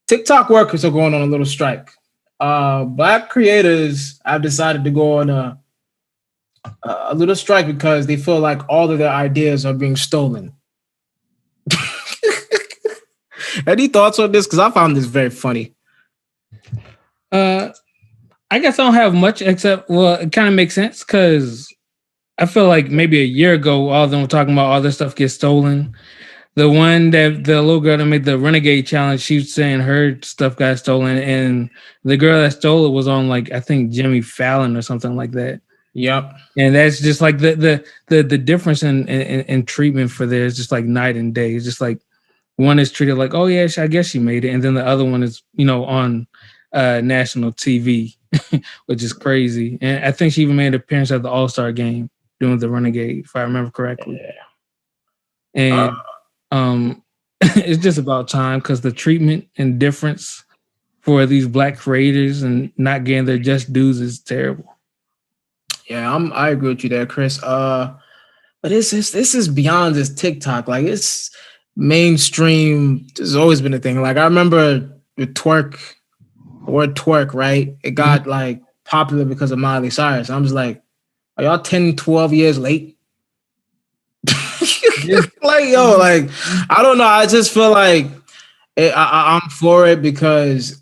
TikTok workers are going on a little strike. Black creators have decided to go on a little strike because they feel like all of their ideas are being stolen. Any thoughts on this? Because I found this very funny. I guess I don't have much, except, well, it kind of makes sense because I feel like maybe a year ago, all of them were talking about all this stuff gets stolen. The one that the little girl that made the Renegade Challenge, she was saying her stuff got stolen, and the girl that stole it was on, like, I think Jimmy Fallon or something like that. Yep. And that's just like the difference in treatment for there is just like night and day. It's just like one is treated like, oh yeah, I guess she made it, and then the other one is, you know, on national TV, which is crazy. And I think she even made an appearance at the All-Star game doing the Renegade, if I remember correctly. Yeah. And it's just about time, because the treatment and difference for these Black creators and not getting their just dues is terrible. Yeah, I agree with you there, Chris. But this is beyond this TikTok. Like, it's mainstream. This has always been a thing. Like, I remember with the word twerk, right? It got like popular because of Miley Cyrus. I'm just like, are y'all 10, 12 years late? Like, yo, like, I don't know. I just feel like I'm for it because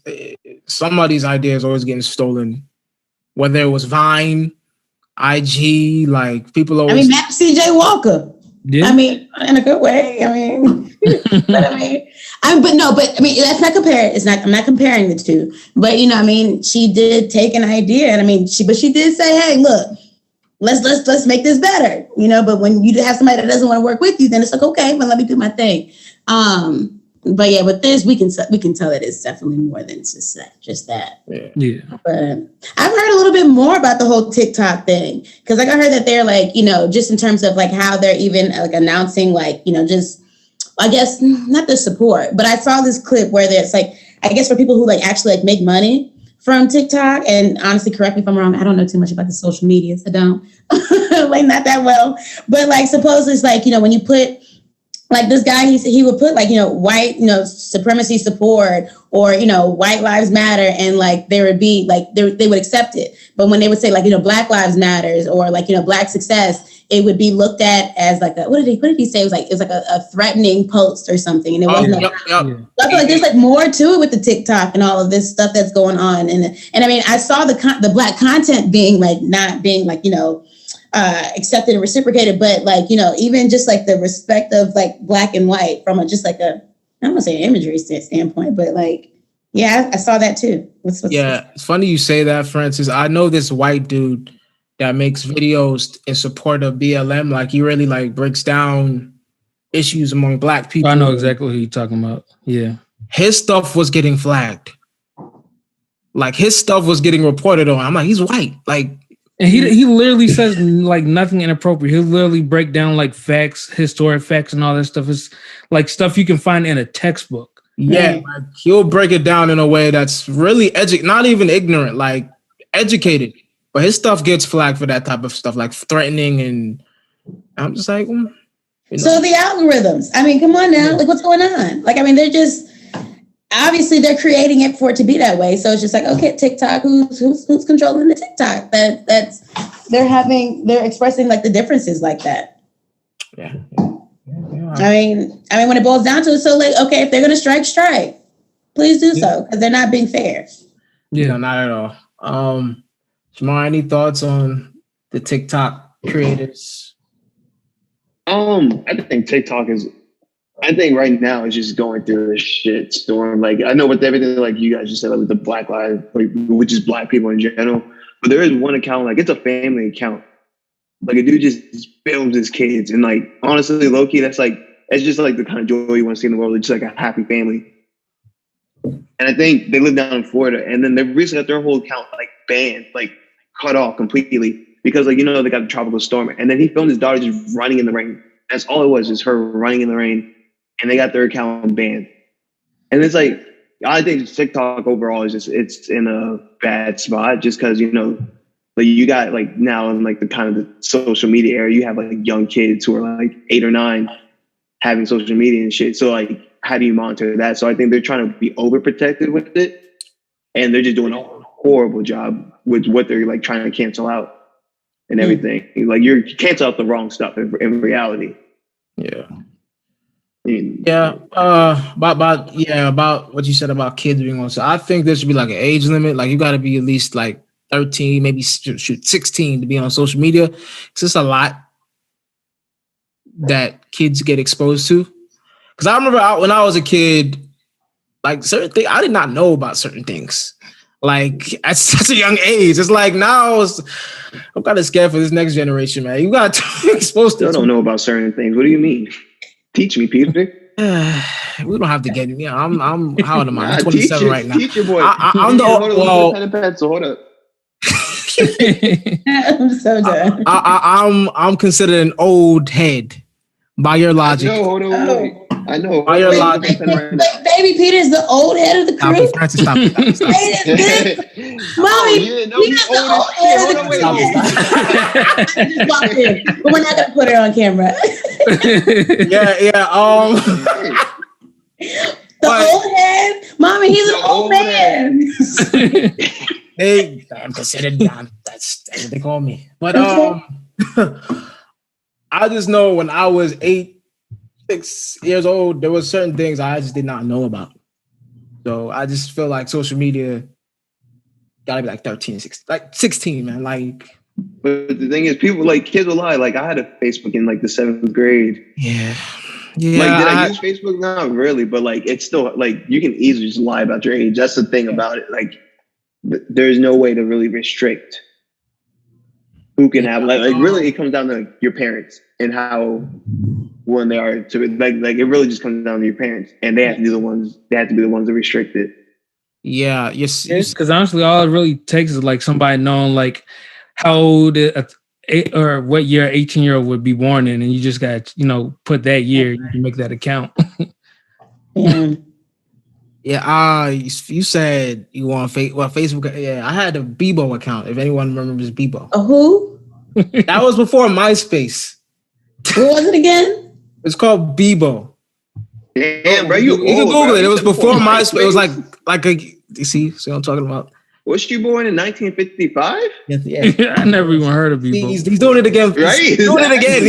some of these ideas are always getting stolen. Whether it was Vine, IG, like people always. Map CJ Walker. Yeah. I mean, in a good way. I mean, but that's not compared. I'm not comparing the two. But she did take an idea, and she did say, "Hey, look, let's make this better." But when you have somebody that doesn't want to work with you, then it's like, okay, well, let me do my thing. But yeah, with this, we can tell that it's definitely more than just that. Yeah. But I've heard a little bit more about the whole TikTok thing, because I heard that they're like, just in terms of like how they're even like announcing, like, just, I guess not the support, but I saw this clip where there's like, I guess for people who like actually like make money from TikTok, and honestly, correct me if I'm wrong, I don't know too much about the social medias. I don't like not that well, but like supposedly it's like, when you put like this guy, he would put like, white, supremacy support or, white lives matter. And like, there would be like, they would accept it. But when they would say like, Black lives matters or like, Black success, it would be looked at as like what did he say? It was like a threatening post or something. And it wasn't Yep. I feel like there's like more to it with the TikTok and all of this stuff that's going on. And I saw the Black content being like, not being like, accepted and reciprocated, but like, even just like the respect of like Black and white from just like I don't want to say an imagery standpoint, but like, yeah, I saw that too. It's funny you say that, Francis. I know this white dude that makes videos in support of BLM. Like, he really like breaks down issues among Black people. I know exactly who you're talking about. Yeah. His stuff was getting flagged. Like, his stuff was getting reported on. I'm like, he's white. Like, and he literally says like nothing inappropriate. He'll literally break down like facts, historic facts, and all that stuff. It's like stuff you can find in a textbook. Yeah, like, he'll break it down in a way that's really not even ignorant, like educated. But his stuff gets flagged for that type of stuff, like threatening, and I'm just like, So the algorithms. Come on now, like what's going on? Like, they're just. Obviously, they're creating it for it to be that way. So it's just like, okay, TikTok, who's controlling the TikTok? They're expressing like the differences like that. Yeah. When it boils down to it, so like, okay, if they're gonna strike, please do so, because they're not being fair. Yeah, no, not at all. Shamar, any thoughts on the TikTok creators? I think TikTok right now is just going through a shit storm. Like, I know with everything, like you guys just said, like with the Black lives, like, which is Black people in general. But there is one account, like it's a family account. Like a dude just films his kids, and like honestly, low key, it's just like the kind of joy you want to see in the world. It's just like a happy family. And I think they live down in Florida, and then they recently got their whole account like banned, like cut off completely because like they got the tropical storm, and then he filmed his daughter just running in the rain. That's all it was, just her running in the rain. And they got their account banned. And it's like, I think TikTok overall is it's in a bad spot just because, like you got like now in like the kind of the social media era, you have like young kids who are like 8 or 9 having social media and shit. So like, how do you monitor that? So I think they're trying to be overprotected with it. And they're just doing a horrible job with what they're like trying to cancel out and everything. Like you cancel out the wrong stuff in reality. Yeah. About what you said about kids being on. So I think there should be like an age limit. Like you got to be at least like 13, maybe 16 to be on social media. It's just a lot that kids get exposed to. Because I remember when I was a kid, like certain things, I did not know about certain things. Like at such a young age, it's like now I'm kind of scared for this next generation, man. You got to be exposed to. I don't know about certain things. What do you mean? Teach me, Peter. We don't have to get. I'm how old am I? I'm 27 right now. Teach your boy. I'm the old. Pen and pencil. Hold up. I'm so done. I'm considered an old head by your logic. No, hold on. Wait. I know. By your logic. Baby Peter's the old head of the crew. Stop it. Mommy, he's the old head of the crew. But we're not gonna put her on camera. The old head, Mommy, he's an old man. I'm considered that's what they call me. But I just know when I was 8 6 years old, there was certain things I just did not know about. So I just feel like social media gotta be like 13, 16, like 16, man. Like, but the thing is, people like kids will lie. Like I had a Facebook in like the 7th grade. yeah. Like, did I use Facebook? Not really, but like it's still like you can easily just lie about your age. That's the thing about it. Like, there's no way to really restrict who can have like really it comes down to your parents and how willing they are to like it really just comes down to your parents, and they have to be the ones that restrict it. Yeah, yes. Because honestly, all it really takes is like somebody knowing like how old or what year 18-year-old would be born in, and you just got put that year. You can make that account. Yeah. You said you want Facebook. Yeah, I had a Bebo account. If anyone remembers Bebo. A who? That was before MySpace. What was it again? It's called Bebo. Damn, bro, you can Google it. It was before MySpace. It was like a. You see what I'm talking about? Was you born in 1955? Yeah. I never even heard of Bebo. He's doing it again. Right? He's doing it again.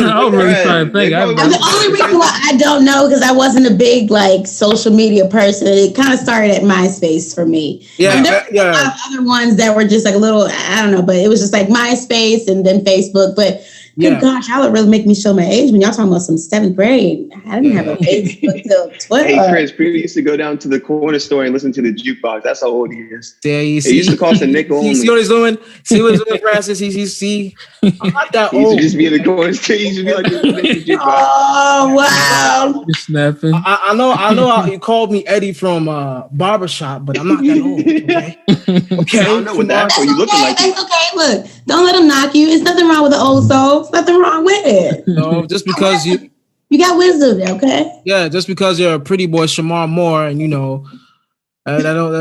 I was really trying to think. The only reason why I don't know because I wasn't a big like social media person. It kind of started at MySpace for me. Yeah, and there were a lot of other ones that were just like a little, I don't know, but it was just like MySpace and then Facebook. But good gosh, y'all would really make me show my age when y'all talking about some 7th grade. I didn't have a Facebook till 12. Hey, Chris, Peter used to go down to the corner store and listen to the jukebox. That's how old he is. There you see. It used to cost a nickel. See what he's doing? See what he's doing, Francis? See. I'm not that He used old. to just be in the corner store. He used to be like, the jukebox. Oh wow! You're snapping. I know you called me Eddie from Barbershop, but I'm not that old. Okay. I don't know what that for. You looking like That's okay. Look, don't let them knock you. It's nothing wrong with the old soul. It's nothing wrong with it. No, just because you got wisdom, okay? Yeah, just because you're a pretty boy, Shamar Moore, and I don't,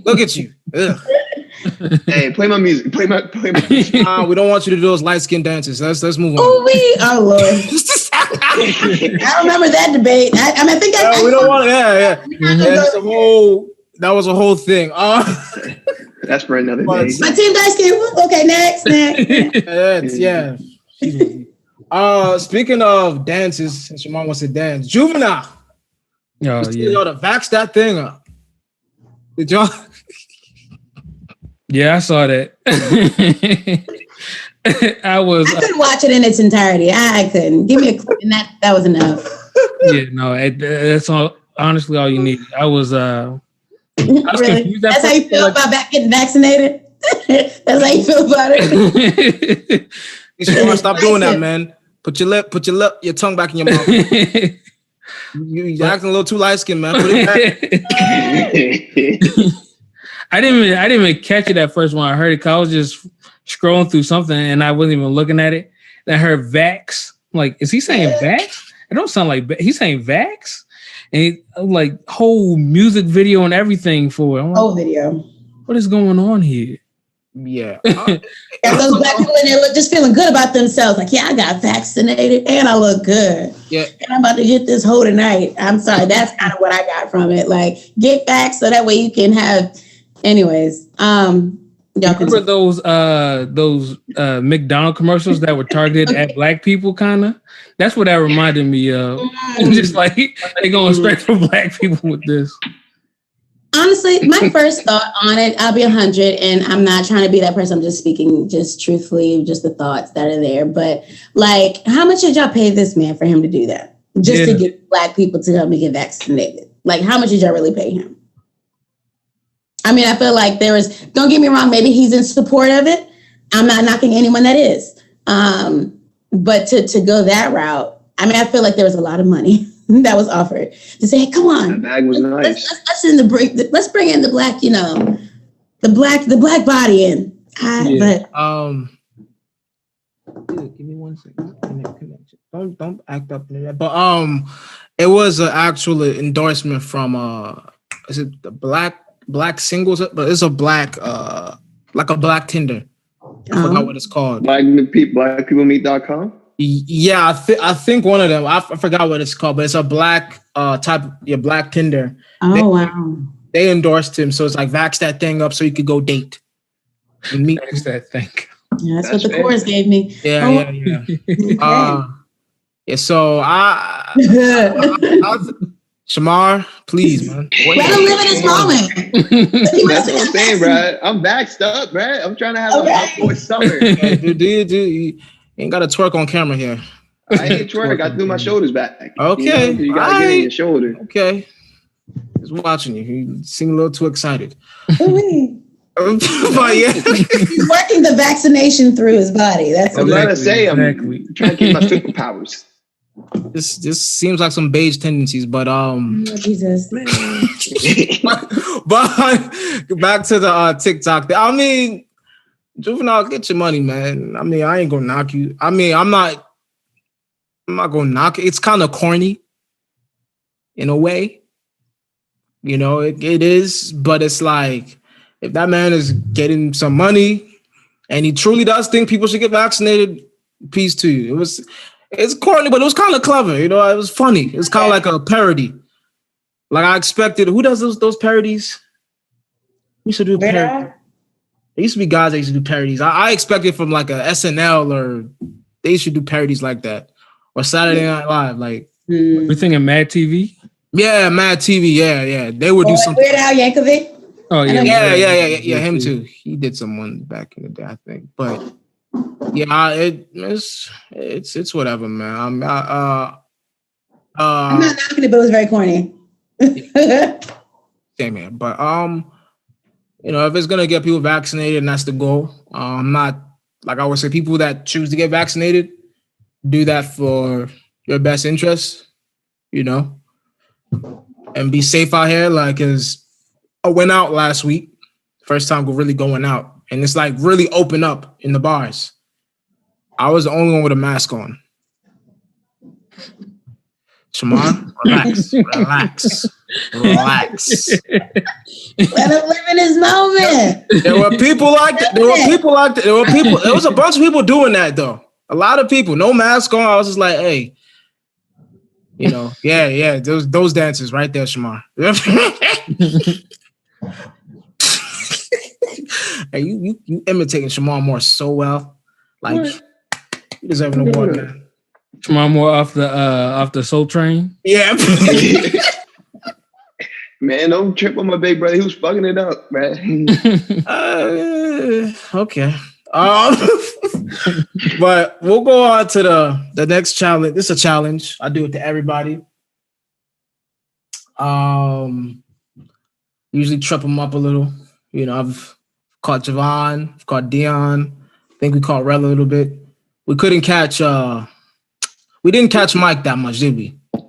look at you. Ugh. Hey, play my music. Play my music. We don't want you to do those light skin dances. Let's move on. Oh Lord. I remember that debate. I think we don't want it. Yeah. That was a whole thing. That's for another day. My team dice skin. Okay, next. Yeah. Speaking of dances, since your mom wants to dance, Juvenile. Oh yeah. Y'all to vax that thing up. Did y'all? Yeah, I saw that. I couldn't watch it in its entirety. I couldn't. Give me a clip, and that was enough. Yeah, no, that's all. Honestly, all you need. I was really? confused. That's how you feel about getting vaccinated? That's how you feel about it? Stop doing that, man. Put your tongue back in your mouth. You're acting a little too light skinned, man. Put it back. I didn't even catch it at first when I heard it, because I was just scrolling through something and I wasn't even looking at it. And I heard Vax. I'm like, is he saying Vax? It don't sound like he's saying Vax. And like whole music video and everything for it. Like, whole video. What is going on here? Yeah. Got those black people in there just feeling good about themselves. Like, yeah, I got vaccinated and I look good. Yeah. And I'm about to get this hoe tonight. I'm sorry. That's kind of what I got from it. Like, get vaxxed so that way you can have. Anyways, y'all remember those McDonald's commercials that were targeted at black people, kind of? That's what that reminded me of. Just like they going straight for black people with this. Honestly, my first thought on it, I'll be 100, and I'm not trying to be that person. I'm just speaking just truthfully, just the thoughts that are there. But like, how much did y'all pay this man for him to do that? Just to get black people to come and get vaccinated? Like, how much did y'all really pay him? I mean, I feel like don't get me wrong, maybe he's in support of it. I'm not knocking anyone that is. But to go that route, I mean, I feel like there was a lot of money that was offered to say, hey, come on. That bag was nice. Let's bring in the black, the black body in. Give me 1 second. Don't act up in there. But it was an actual endorsement from is it the black singles, but it's a black like a black Tinder. I forgot what it's called. Blackpeoplemeet.com? Yeah, I think one of them. I forgot what it's called, but it's a black type of black Tinder. Oh, wow. They endorsed him, so it's like vax that thing up so you could go date and meet. Vax that thing. Yeah, that's what the chorus gave me. Yeah. Okay. Yeah, so Shamar, please, man. Let him live in his moment. That's what I'm saying, bro. I'm vaxxed up, bro. I'm trying to have a boy summer. Yeah, dude, you ain't got to twerk on camera here. I ain't twerk. I threw my shoulders back. Okay, you gotta get in your shoulder. Okay, he's watching you. He seemed a little too excited. But yeah, he's working the vaccination through his body. That's I'm trying to say. I'm trying to keep my superpowers. This seems like some beige tendencies, but Jesus. but back to the TikTok. I mean, Juvenile, get your money, man. I mean, I ain't gonna knock you. I mean, I'm not gonna knock it. It's kind of corny in a way, you know. It is, but it's like if that man is getting some money and he truly does think people should get vaccinated, peace to you. It's corny, but it was kind of clever. You know, it was funny. It's kind of like a parody. Like I expected. Who does those parodies? We used to do parody. There used to be guys that used to do parodies. I expected from like a SNL or they should do parodies like that. Or Saturday Night Live. Like we're thinking Mad TV? Yeah, Mad TV. Yeah. They would do something. Weird Al Yankovic? Oh, yeah. Him too. He did someone back in the day, I think. But yeah, it's whatever, man. I'm not knocking it, but it was very corny. Same here, but you know, if it's gonna get people vaccinated, and that's the goal. I'm not, like I would say, people that choose to get vaccinated do that for your best interest, you know, and be safe out here. Like, cause I went out last week, first time really going out. And it's like really open up in the bars. I was the only one with a mask on. Shamar, relax. Let him live in his moment. There were people like that. There was a bunch of people doing that though. A lot of people, no mask on. I was just like, hey, you know, yeah. Those dances right there, Shamar. Hey, you imitating Shamar Moore so well. Like you deserve an award, man. Shamar Moore off the Soul Train. Yeah. Man, don't trip on my big brother. He was fucking it up, man. Okay. But we'll go on to the next challenge. This is a challenge. I do it to everybody. Usually trip them up a little. You know, I've caught Javon, I've caught Dion. I think we caught Rel a little bit. We couldn't catch we didn't catch Mike that much, did we? I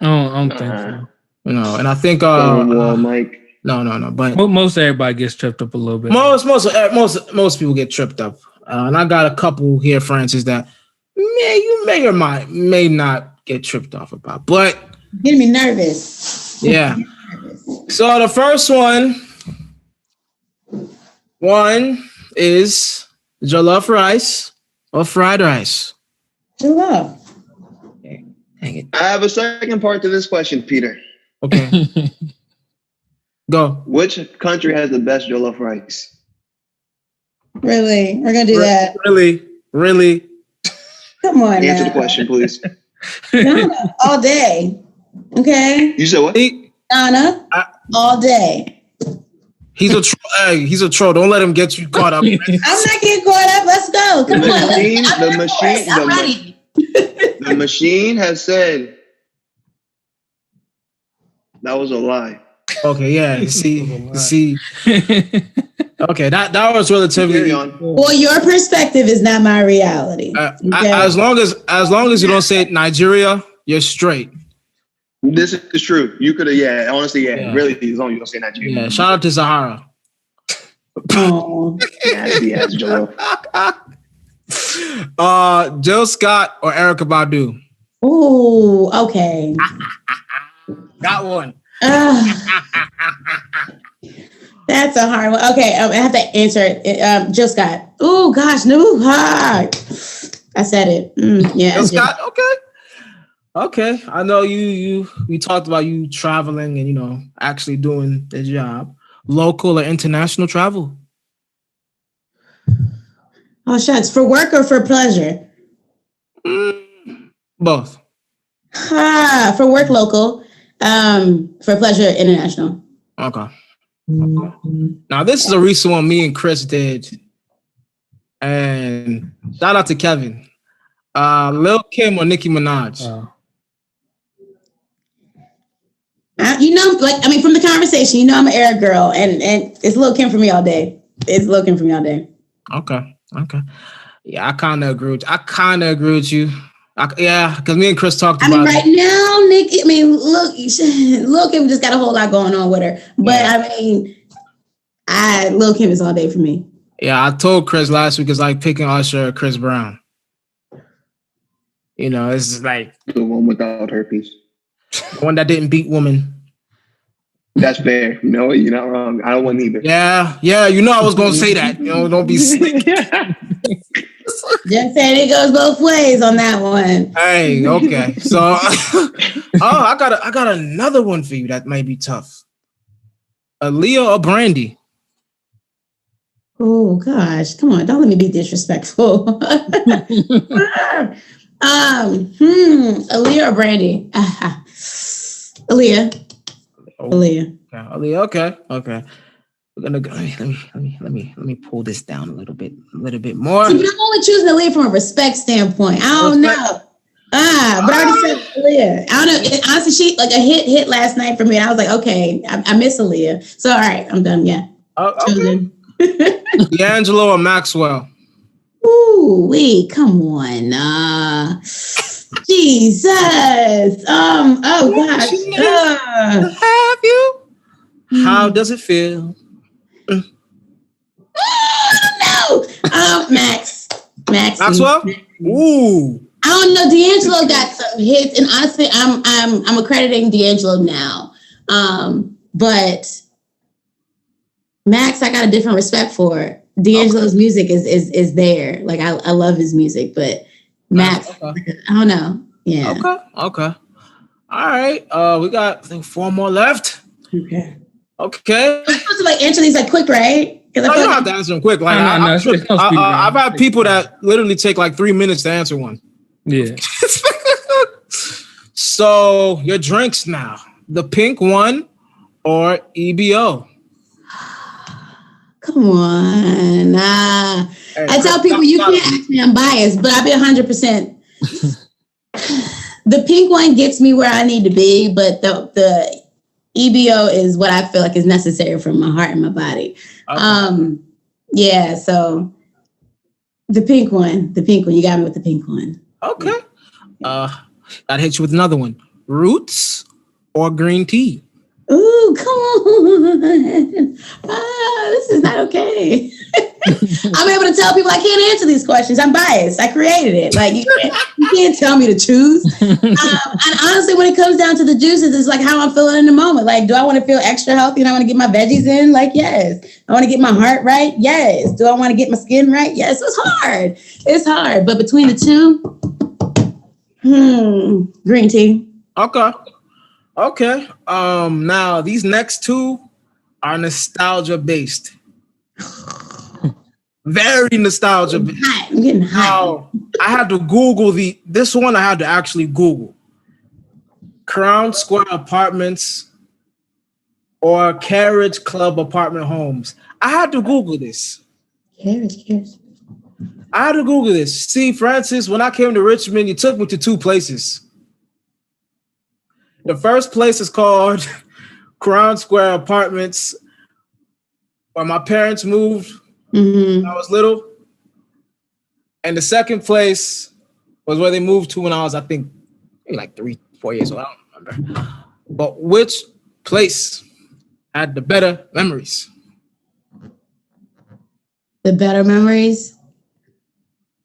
don't think so. You know, and I think Mike. No. But most everybody gets tripped up a little bit. Most people get tripped up. And I got a couple here, Francis, that you may or may not get tripped off about. But getting me nervous. Yeah. So the first one is jollof rice or fried rice. Jollof. Okay. Dang it. I have a second part to this question, Peter. Okay. Go. Which country has the best jollof rice? Really? We're gonna do that. Really? Come on. Answer the question, please. Ghana, all day. Okay. You said what? Ghana, all day. He's a troll. Hey, he's a troll. Don't let him get you caught up. I'm not getting caught up. Let's go. Come on. I'm ready. The machine has said that was a lie. Okay, yeah. See. Okay, that was relatively. Well, your perspective is not my reality. Okay? As long as you don't say Nigeria, you're straight. This is true. You could have, honestly, really, as long as you don't say Nigeria. Yeah, shout out to Zahara. Oh. Nasty ass Joe. Jill Scott or Erykah Badu? Ooh, okay. Got one. That's a hard one. Okay, I have to answer it. Jill Scott. Oh gosh, no. I said it. Yeah. Jill Scott. Okay. I know we talked about you traveling and actually doing the job. Local or international travel? Oh shucks, for work or for pleasure? Both. For work local, for pleasure international. Okay. Now this is a recent one me and Chris did, and shout out to Kevin. Lil Kim or Nicki Minaj? From the conversation, I'm an Arab girl, and it's Lil Kim for me all day. It's Lil Kim for me all day. Okay. Yeah, I kind of agree with you. Because me and Chris talked about right now, Nicki. Lil Kim just got a whole lot going on with her, but Lil Kim is all day for me. Yeah, I told Chris last week it's like picking Usher or Chris Brown. It's like the one without herpes. The one that didn't beat woman. That's fair. You're not wrong. I don't want either. Yeah. I was going to say that. Don't be slick. Just saying it goes both ways on that one. Hey, okay. So, I got another one for you that might be tough. Aaliyah or Brandy? Oh gosh, come on! Don't let me be disrespectful. Aaliyah or Brandy? Aaliyah. Aaliyah. Okay. We're gonna go. Let me pull this down a little bit more. See, I'm only choosing Aaliyah from a respect standpoint. I don't know. But I already said Aaliyah. I don't know. Honestly, she like a hit last night for me, and I was like, okay, I miss Aaliyah. So all right, I'm done. Yeah. Okay. D'Angelo or Maxwell? Ooh, wait, come on. Jesus. Oh gosh. Have you? How does it feel? No. Max. Maxwell? Ooh. I don't know. D'Angelo got some hits, and honestly, I'm accrediting D'Angelo now. But Max, I got a different respect for. D'Angelo's music is there. Like I love his music, but Max, okay. I don't know. Yeah. Okay. All right. We got, I think, 4 more left. Okay. I'm supposed to answer these quick, right? No, you don't have to answer them quick. I've had people that literally take 3 minutes to answer one. Yeah. So your drinks now, the pink one or EBO? Come on. I tell people you can't ask me I'm biased, but I'll be 100%. The pink one gets me where I need to be, but the EBO is what I feel like is necessary for my heart and my body. Okay. So the pink one, you got me with the pink one. Okay. I'd hit you with another one. Roots or green tea? Ooh, come on. This is not okay. I'm able to tell people I can't answer these questions. I'm biased. I created it. You can't tell me to choose. And honestly, when it comes down to the juices, it's how I'm feeling in the moment. Do I want to feel extra healthy and I want to get my veggies in? Yes. I want to get my heart right? Yes. Do I want to get my skin right? Yes. It's hard. But between the two, green tea. Okay. Now these next two are nostalgia based. Very nostalgia based. I'm getting hot. I had to Google this one. I had to actually Google Crown Square Apartments or Carriage Club Apartment Homes. I had to Google this. Carriage. I had to Google this. See, Francis, when I came to Richmond, you took me to 2 places. The first place is called Crown Square Apartments, where my parents moved when I was little. And the second place was where they moved to when I was, I think, maybe 3-4 years old. I don't remember. But which place had the better memories? The better memories?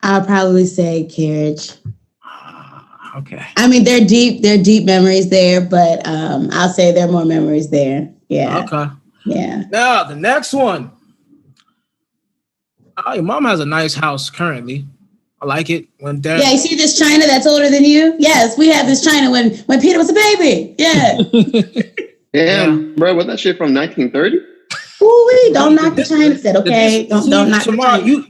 I'll probably say Carriage. Okay. I mean, they're deep memories there, but I'll say there are more memories there. Yeah. Okay. Yeah. Now, the next one. Oh, your mom has a nice house currently. I like it. Yeah, you see this China that's older than you? Yes, we had this China when Peter was a baby. Yeah. Damn, bro, was that shit from 1930? Ooh, don't knock the China set, okay? Don't knock the China.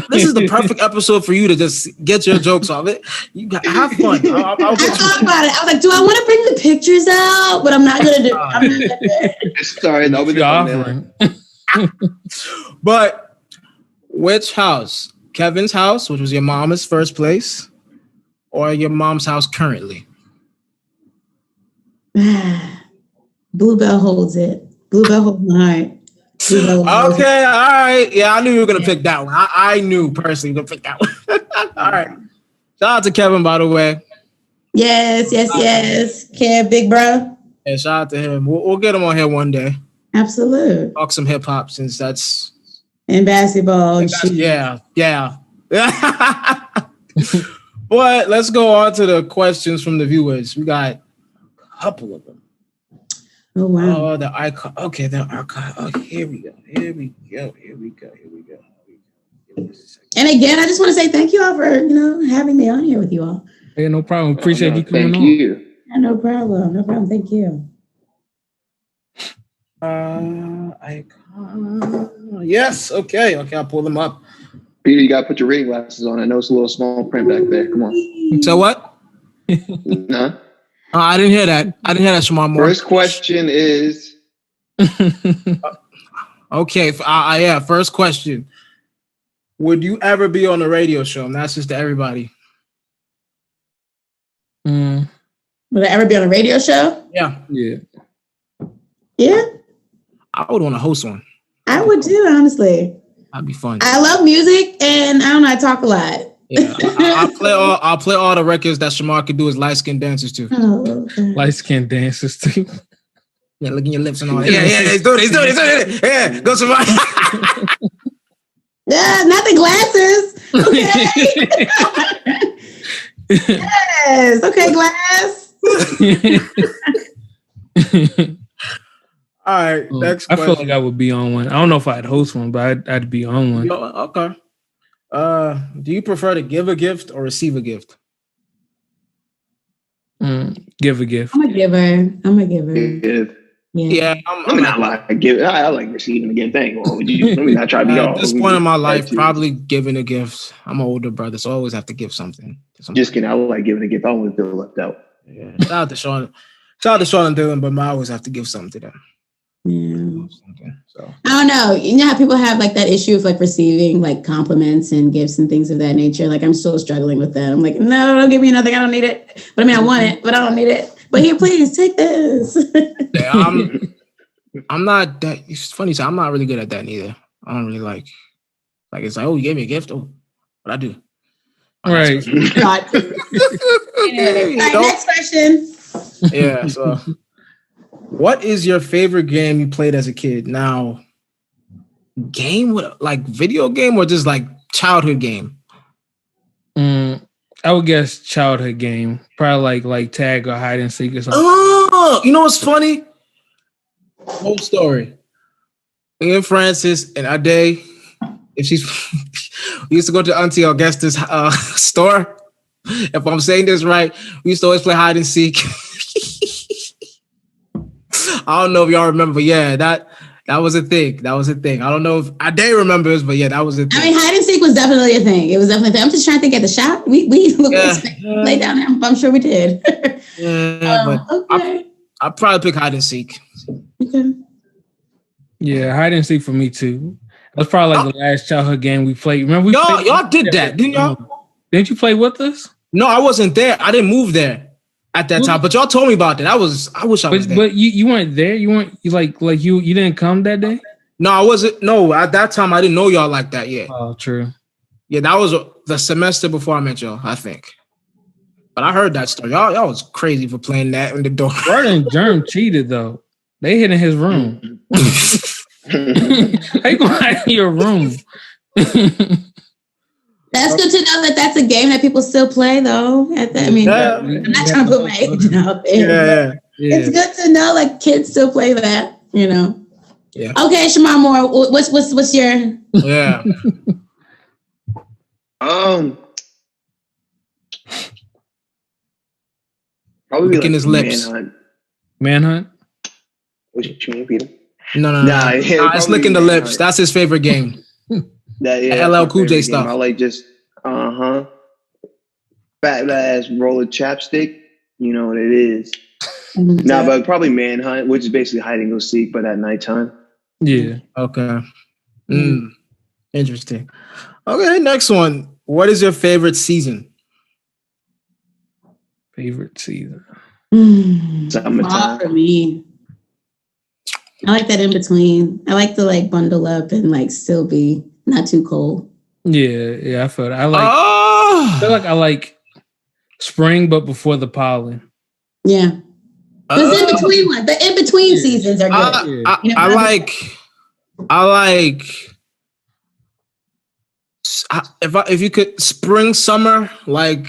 This is the perfect episode for you to just get your jokes off it. You have fun. I'll I thought about it. I was like, do I want to bring the pictures out? But I'm not gonna do it. Sorry, that was offering. But which house? Kevin's house, which was your mom's first place, or your mom's house currently? Bluebell holds it. Bluebell holds my heart. Okay, all right. Yeah, I knew you were gonna pick that one. I knew personally you were gonna pick that one. All right. Shout out to Kevin, by the way. Yes. Kev, big bro. Yeah, shout out to him. We'll get him on here one day. Absolute. Talk some hip hop since that's and basketball and shit. Yeah. But let's go on to the questions from the viewers. We got a couple of them. Oh wow. Oh, the icon. Okay, the archive. Oh, here we go. And again, I just want to say thank you all for having me on here with you all. Hey, no problem. Appreciate you coming on. Thank you. Yeah, no problem. Thank you. Icon. Yes. Okay. I'll pull them up. Peter, you gotta put your reading glasses on. I know it's a little small print back there. Come on. So what? Nah. I didn't hear that. Shamar Moore. First question is. Okay. Yeah. First question. Would you ever be on a radio show? And that's just to everybody. Would I ever be on a radio show? Yeah. Yeah. I would want to host one. I would too, honestly. That'd be fun. I love music, and I don't know, I talk a lot. Yeah, I'll play all the records that Shamar could do as light skin dances too. Oh, okay. Light skin dances too. Yeah, licking your lips and all that. Yeah, he's doing it. Yeah, go Shamar. Yeah, not the glasses. Okay. Yes. Okay, glass. All right, next I question. feel like I would be on one. I don't know if I'd host one, but I'd be on one. Okay. Do you prefer to give a gift or receive a gift? Give a gift. I'm a giver. Give. Yeah, I'm not like give. I like receiving a gift. Let me not try to be all. At this point in my life, probably giving a gift. I'm an older brother, so I always have to give something. Just kidding. I like giving a gift. I don't want to feel left out. Yeah. Shout out to Sean and Dylan, but I always have to give something to them. Yeah. So I don't know. You know how people have like that issue of like receiving like compliments and gifts and things of that nature. Like I'm still struggling with that. I'm like, no, don't give me nothing. I don't need it. But I mean, I want it, but I don't need it. But here, please take this. Yeah, I'm not that. It's funny. So I'm not really good at that neither. I don't really like it's like, oh, you gave me a gift. Oh, what I do? Right. Anyway, next question. Yeah. So, what is your favorite game you played as a kid? Now, game with like video game or just like childhood game? I would guess childhood game. Probably like tag or hide and seek or something. Oh, you know what's funny? Whole story. Me and Frances and Odoi, if she's we used to go to Auntie Augusta's store. If I'm saying this right, we used to always play hide and seek. I don't know if y'all remember. Yeah, that was a thing. I don't know if Odoi remembers, but yeah, that was a thing. I mean, hide and seek was definitely a thing. It was definitely a thing. I'm just trying to think at the shop. We lay down there. I'm sure we did. But okay. I'd probably pick hide and seek. Okay. Yeah, hide and seek for me too. That's probably like the last childhood game we played. Remember y'all did that, didn't y'all? Didn't you play with us? No, I wasn't there. I didn't move there at that time. But y'all told me about that. I wish I was there. But you weren't there. You weren't you didn't come that day. No, I wasn't. No, at that time I didn't know y'all like that yet. Oh, true. Yeah, that was the semester before I met y'all, I think. But I heard that story. Y'all was crazy for playing that in the door. Bird and Germ cheated though. They hid in his room. How you going hide in your room? That's good to know that that's a game that people still play, though. I'm not trying to put my age out there. Yeah. It's good to know, like, kids still play that, you know. Yeah. Okay, Shamar Moore, what's your? Yeah. Probably licking his lips. Manhunt. Manhunt. What you mean, Peter? No. It's probably licking the Manhunt. lips. That's his favorite game. That's LL my Cool J favorite stuff. game. I like just fat ass roll of chapstick. You know what it is. Nah, but probably Manhunt, which is basically hide and go seek, but at nighttime. Yeah. Okay. Interesting. Okay, next one. What is your favorite season? Favorite season. Summertime. For me. I like that in between. I like to like bundle up and like still be not too cold. Yeah, I feel that. I feel like I like spring, but before the pollen. Yeah. Because the in between seasons are good. I like if you could spring, summer, like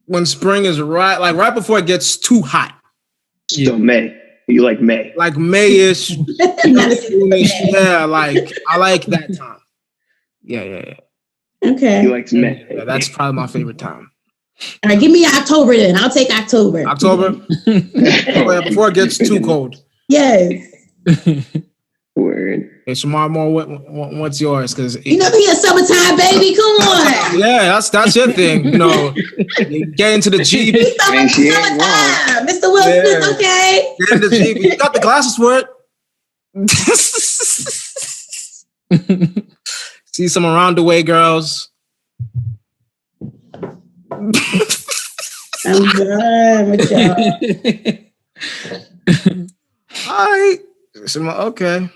when spring is right before it gets too hot. So May. You like May? Like May-ish. Yeah, like I like that time. Yeah. Okay. He likes May. Yeah, that's probably my favorite time. All right, give me October then. I'll take October. Before it gets too cold. Yes. Word. Okay, Shamar Moore, what's yours? Because he a summertime baby. Come on. Yeah, that's your thing. You know, you get into the Jeep. She ain't wrong. Mr. Wilson, okay. Get into the Jeep. You got the glasses for it. See some around the way girls. I'm done with y'all. All right. Okay.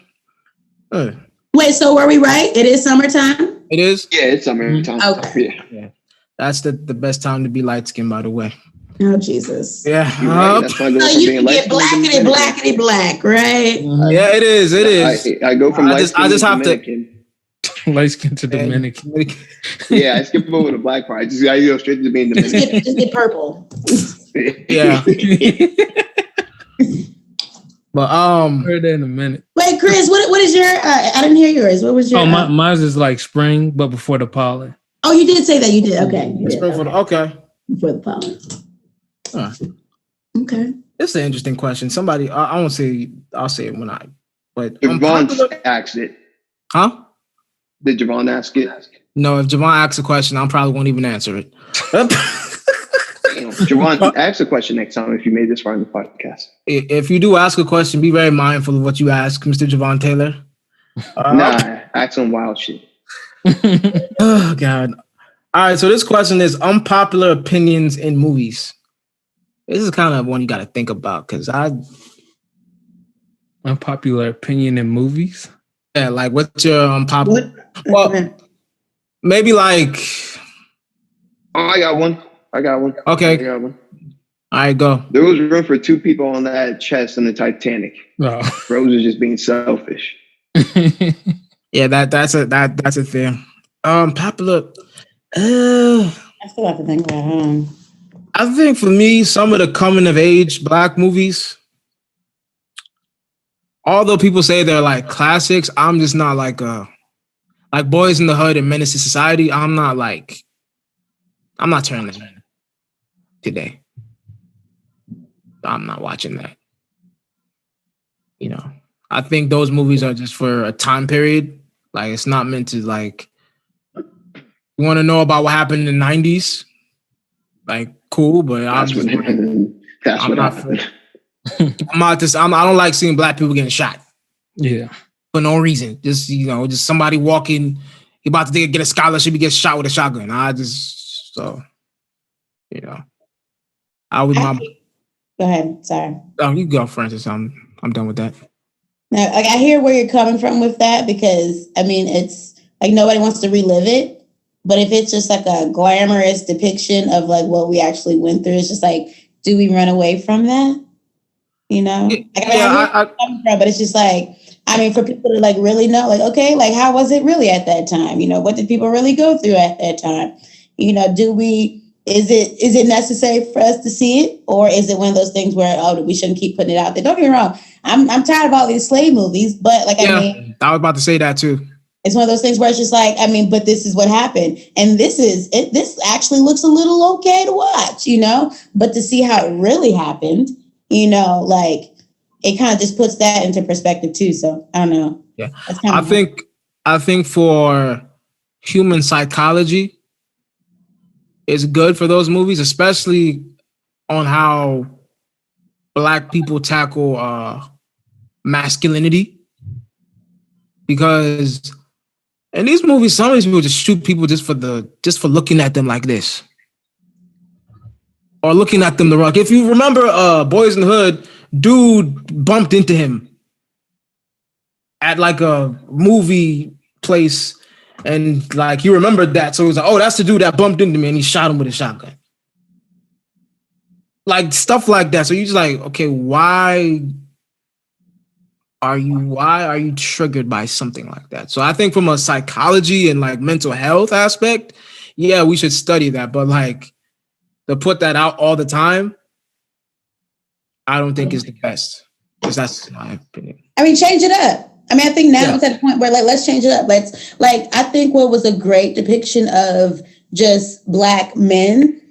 Wait, so were we right? It is summertime? It is? Yeah, it's summertime. Okay. Yeah. That's the best time to be light skinned, by the way. Oh, Jesus. Yeah. Right. That's why I go So from you being can get blackity black, right? Yeah, it is. It is. I go from light skin I just to have Dominican. Light skin to Dominican. Yeah, I skip over the black part. I go straight to being Dominican. Just get purple. Yeah. But Heard that in a minute. Wait, Chris, what is your? I didn't hear yours. What was your? Mine's is like spring, but before the pollen. Oh, you did say that. You did. Okay. Okay. Before the pollen. Okay. It's an interesting question. Somebody, I won't say. I'll say it when I. But Javon asked it. Huh? Did Javon ask it? No. If Javon asks a question, I probably won't even answer it. Javon, ask a question next time if you made this far in the podcast. If you do ask a question, be very mindful of what you ask, Mr. Javon Taylor. Ask some wild shit. Oh, God. All right, so this question is unpopular opinions in movies. This is kind of one you got to think about because Unpopular opinion in movies? Yeah, like what's your unpopular? Well, maybe like... Oh, I got one. Okay. I got one. All right, go. There was room for two people on that chest in the Titanic. Oh. Rose is just being selfish. Yeah, that's a thing. Popular. I still have to think about I think for me, some of the coming of age Black movies, although people say they're like classics, I'm just not like Boys in the Hood and Menace to Society. I'm not turning that today. I'm not watching that. You know, I think those movies are just for a time period. Like, it's not meant to, like, you want to know about what happened in the 90s? Like, cool, but that's what happened. I don't like seeing Black people getting shot. Yeah. For no reason. Just somebody walking, he about to get a scholarship, he gets shot with a shotgun. Go ahead. Sorry. Oh, you go, Francis. I'm done with that. Now, like, I hear where you're coming from with that because, I mean, it's like nobody wants to relive it. But if it's just like a glamorous depiction of like what we actually went through, it's just like, do we run away from that? You know? But it's just like, I mean, for people to like really know, like, okay, like how was it really at that time? You know, what did people really go through at that time? You know, is it necessary for us to see it? Or is it one of those things where, we shouldn't keep putting it out there? Don't get me wrong. I'm tired of all these slave movies, but like, I mean, I was about to say that too. It's one of those things where it's just like, I mean, but this is what happened. And this actually looks a little okay to watch, you know, but to see how it really happened, you know, like it kind of just puts that into perspective too. So I don't know. Yeah, I think for human psychology, it's good for those movies, especially on how Black people tackle masculinity. Because in these movies, some of these people just shoot people just for looking at them like this, or looking at them the wrong. If you remember, Boys in the Hood, dude bumped into him at like a movie place, and like he remembered that, so he was like, "Oh, that's the dude that bumped into me," and he shot him with a shotgun. Like stuff like that. So you're just like, okay, why are you triggered by something like that? So I think from a psychology and like mental health aspect, yeah, we should study that. But like to put that out all the time, I don't think is the best. Because that's my opinion. I mean, change it up. I mean, I think now it's at a point where like, let's change it up. I think what was a great depiction of just Black men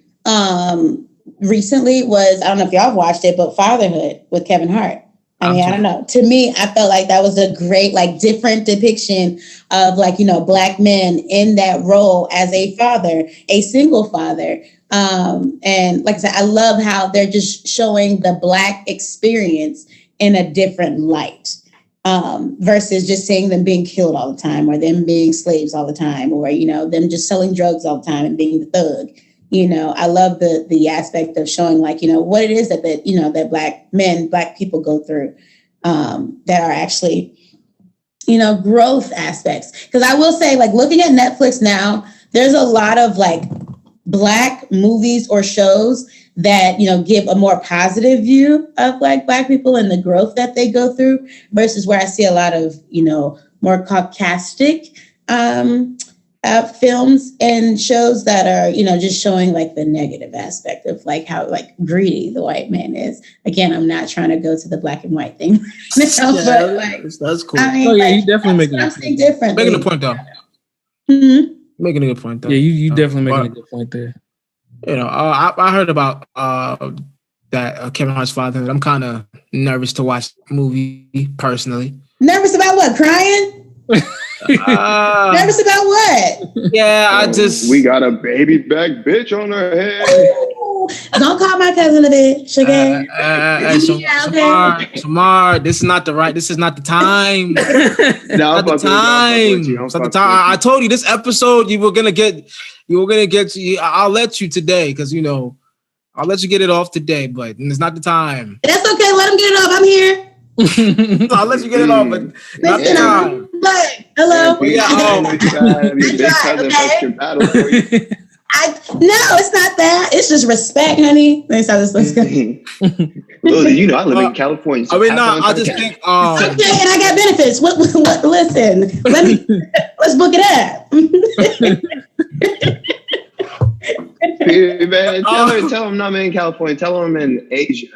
recently was, I don't know if y'all watched it, but Fatherhood with Kevin Hart. I mean, I don't know. To me, I felt like that was a great, like, different depiction of, like, you know, Black men in that role as a father, a single father. And like I said, I love how they're just showing the Black experience in a different light versus just seeing them being killed all the time, or them being slaves all the time, or, you know, them just selling drugs all the time and being the thug. You know, I love the aspect of showing, like, you know, what it is that you know, that Black people go through that are actually, you know, growth aspects. Because I will say, like, looking at Netflix now, there's a lot of like Black movies or shows that, you know, give a more positive view of like Black people and the growth that they go through, versus where I see a lot of, you know, more Caucasic films and shows that are, you know, just showing like the negative aspect of like how like greedy the white man is. Again, I'm not trying to go to the black and white thing, but like, that's cool. I mean, you definitely making something different. Making a point though. Mm-hmm. Making a good point though. Yeah, you definitely making a good point there. You know, I heard about that Kevin Hart's Fatherhood. I'm kind of nervous to watch the movie personally. Nervous about what? Crying? Nervous about what? Yeah, we got a baby back bitch on her head. Ooh, don't call my cousin a bitch, okay? Samar, this is not the time. Not the time. I told you this episode you were gonna get. I'll let you today because, you know, I'll let you get it off today, but it's not the time. That's okay. Let him get it off. I'm here. I'll let you get it off, but not the time. Hello. No, it's not that. It's just respect, honey. Let's go. Well, you know, I live in California. So I mean, no, I just think. Okay, and I got benefits. What? Listen, let's book it up. Man, tell him not in California. Tell him in Asia.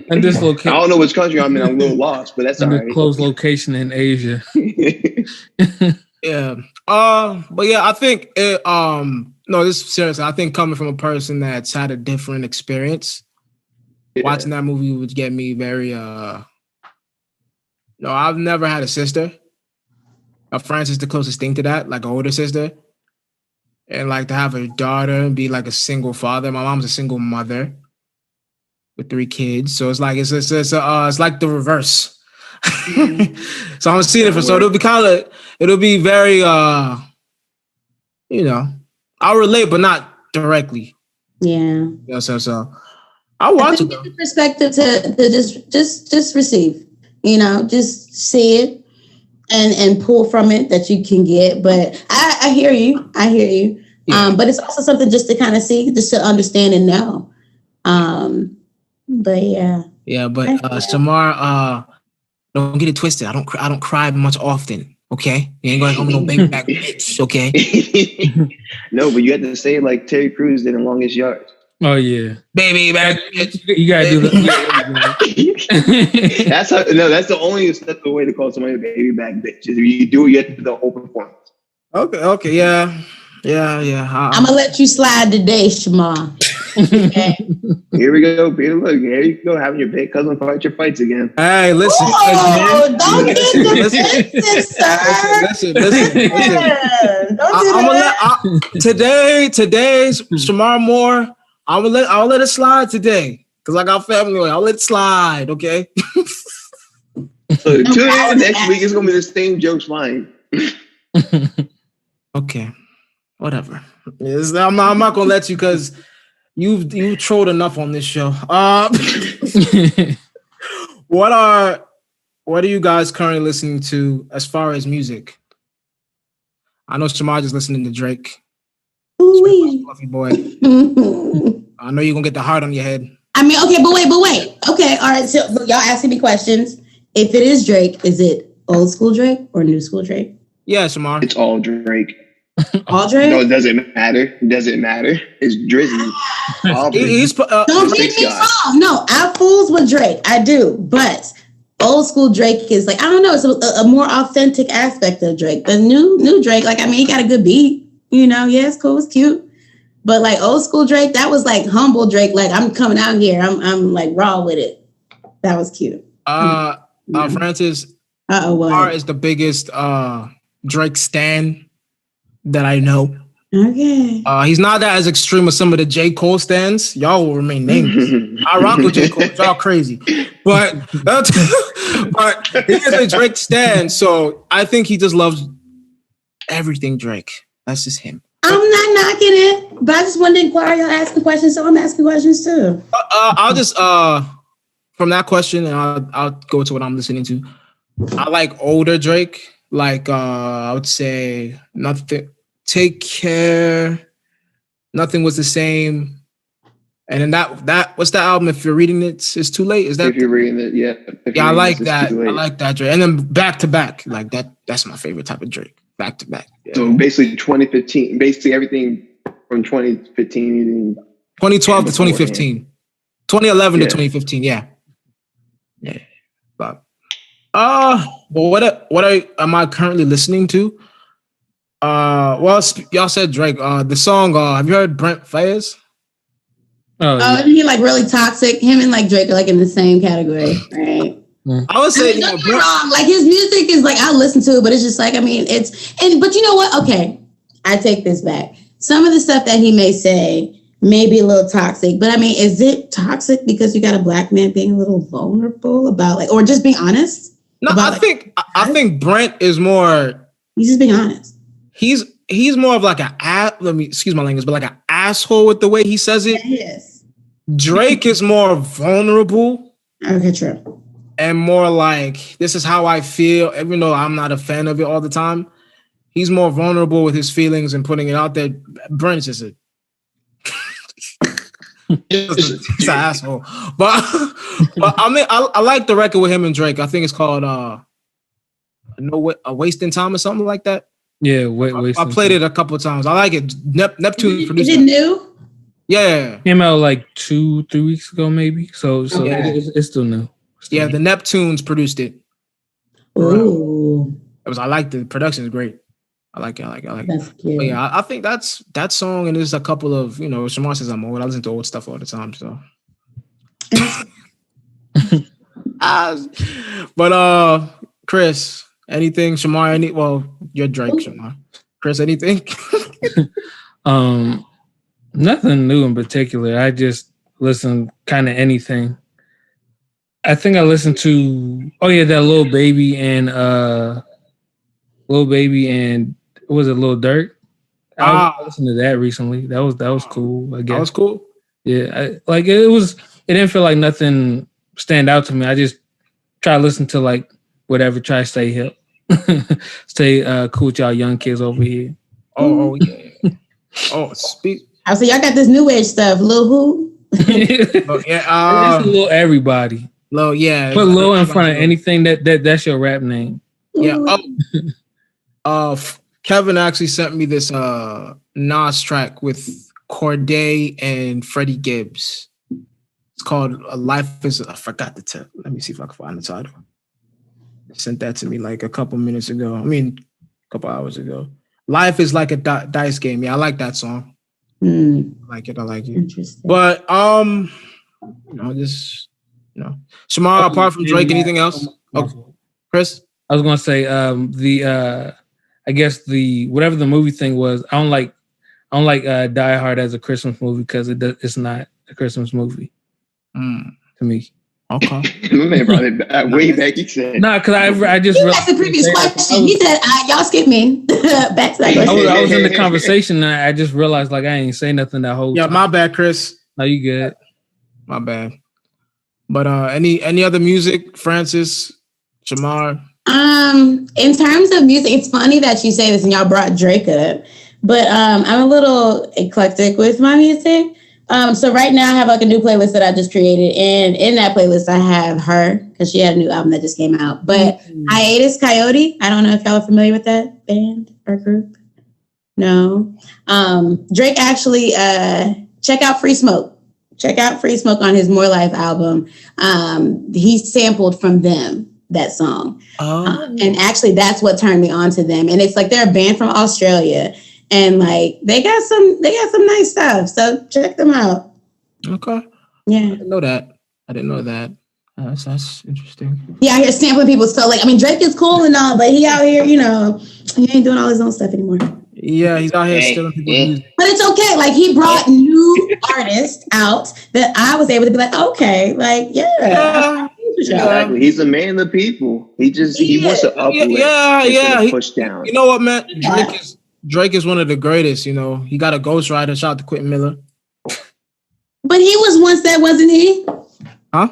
And this location, I don't know which country I'm in. I'm a little lost, but that's all right. Close location in Asia. Yeah. But yeah, I think no, this is serious. I think coming from a person that's had a different experience, watching that movie would get me very no, I've never had a sister. Frances is the closest thing to that, like an older sister. And like to have a daughter and be like a single father. My mom's a single mother with 3 kids. So it's like it's like the reverse. So I'm seeing it for, so it'll be very you know, I'll relate but not directly. Yeah. Yeah, so I'll watch it though. Perspective to just receive, you know, just see it and pull from it that you can get. But I hear you. Yeah. But it's also something just to kind of see, just to understand and know. But yeah. Yeah, but Shamar, don't get it twisted. I don't cry much often. Okay, you ain't going home no baby back bitch. Okay. No, but you had to say it like Terry Crews did in Longest Yard. Oh yeah, baby back bitch. You gotta do that. That's the only acceptable way to call somebody a baby back bitch. If you do it, you have to do the whole performance. Okay, yeah. I'm gonna let you slide today, Shamar. Okay. Here we go, Peter. Look, here you go, having your big cousin fight your fights again. Hey, listen. Oh, don't get Listen. defensive, sir. Listen. Don't do that. Today's Shamar Moore. I'll let it slide today because I got family. I'll let it slide. Okay. So tune in next week. It's gonna be the same jokes flying. Okay. Whatever. I'm not gonna let you because you trolled enough on this show. What are you guys currently listening to as far as music? I know Shamar is listening to Drake. Ooh-wee. Fluffy boy. I know you're gonna get the heart on your head. I mean, okay, but wait. Okay, all right. So y'all asking me questions. If it is Drake, is it old school Drake or new school Drake? Yeah, Shamar. It's all Drake. All Drake? No, it doesn't matter. It's Drizzy. Don't get me wrong. No, I fools with Drake. I do. But old school Drake is like, I don't know, it's a more authentic aspect of Drake. The new Drake, like, I mean, he got a good beat. You know, yeah, it's cool, it's cute. But like old school Drake, that was like humble Drake. Like, I'm coming out here. I'm like raw with it. That was cute. Francis, what? is the biggest Drake stan that I know. Okay. He's not that as extreme as some of the J. Cole stans. Y'all will remain nameless. I rock with J. Cole. Y'all crazy. But he is a Drake stan, so I think he just loves everything Drake. That's just him. I'm not knocking it, but I just wanted to inquire. Y'all asking questions, so I'm asking questions too. I'll just from that question, and I'll go to what I'm listening to. I like older Drake, like I would say Nothing. Take Care. Nothing Was the Same. And then that what's that album? If You're Reading It, It's Too Late. Is that? If You're Reading It, yeah. Yeah, I like that. I like that Drake. And then back to back, like that's my favorite type of Drake. Back to back. Yeah. So basically 2015, basically everything from 2015. 2012 to 2015. 2011 to 2015, yeah. Yeah. But what am I currently listening to? Well, y'all said Drake. The song, have you heard Brent Faiyaz? Isn't he like really toxic? Him and like Drake are like in the same category, right? I would say, don't get me wrong. Like his music is like I listen to it, but it's just like but you know what? Okay, I take this back. Some of the stuff that he may say may be a little toxic, but I mean, is it toxic because you got a black man being a little vulnerable about like, or just being honest? No, I think Brent is more. He's just being honest. He's more of like let me excuse my language, but like an asshole with the way he says it. Yes. Drake is more vulnerable. Okay, true. And more like, this is how I feel, even though I'm not a fan of it all the time. He's more vulnerable with his feelings and putting it out there. Brent's just he's an asshole. But I mean, I like the record with him and Drake. I think it's called Wasting Time or something like that. Yeah, I played it a couple of times. I like it. Neptune produced it. Is it new? Yeah. Came out like 2-3 weeks ago, maybe. So it's still new. Yeah, the Neptunes produced it. Ooh. I like the production is great. I like it. That's cute. But yeah, I think that's that song, and there's a couple of, Shamar says I'm old. I listen to old stuff all the time, so. But Chris, anything? Shamar, you're Drake, Shamar. Chris, anything? Nothing new in particular. I just listen kind of anything. I think I listened to that Lil Baby and was it Lil Durk? I listened to that recently. That was cool. I guess that was cool. Yeah, it didn't feel like nothing stand out to me. I just try to listen to like whatever. Try to stay hip, stay cool with y'all young kids over here. Oh yeah. Speak. I say y'all got this new age stuff. Lil who? It's a little everybody. Low, yeah. Put Lil in front of anything that's your rap name. Yeah. Kevin actually sent me this Nas track with Corday and Freddie Gibbs. It's called Life Is. I forgot the title. Let me see if I can find the title. He sent that to me like a couple minutes ago. I mean, a couple hours ago. Life is like a dice game. Yeah, I like that song. Hmm. I like it. Interesting. But Shamar, apart from Drake, anything else? Oh, Chris? I was gonna say I guess the whatever the movie thing was, I don't like Die Hard as a Christmas movie because it's not a Christmas movie to me. Okay. My man brought it back way back. He said, No, because I just He asked the previous question. He said, "Y'all skip me." Back to that question. I was in the conversation and I just realized like I ain't say nothing that whole time. My bad, Chris. No, you good. My bad. But any other music, Frances, Shamar? In terms of music, it's funny that you say this and y'all brought Drake up, but I'm a little eclectic with my music. So right now I have like a new playlist that I just created, and in that playlist I have her because she had a new album that just came out. But Hiatus Coyote, I don't know if y'all are familiar with that band or group. No. Drake actually check out Free Smoke. Check out Free Smoke on his More Life album. He sampled from them that song. And actually that's what turned me on to them. And it's like they're a band from Australia. And like they got some nice stuff. So check them out. Okay. Yeah. I didn't know that. That's interesting. He out here sampling people. So like, I mean, Drake is cool and all, but he out here, he ain't doing all his own stuff anymore. Yeah, he's out here stealing people's music. But it's okay. Like he brought new artists out that I was able to be like, okay, like, yeah. Exactly. He's a man of the people. He wants to uplift, push down. You know what, man? Drake is one of the greatest, He got a ghostwriter, shout out to Quentin Miller. But he was once that, wasn't he? Huh?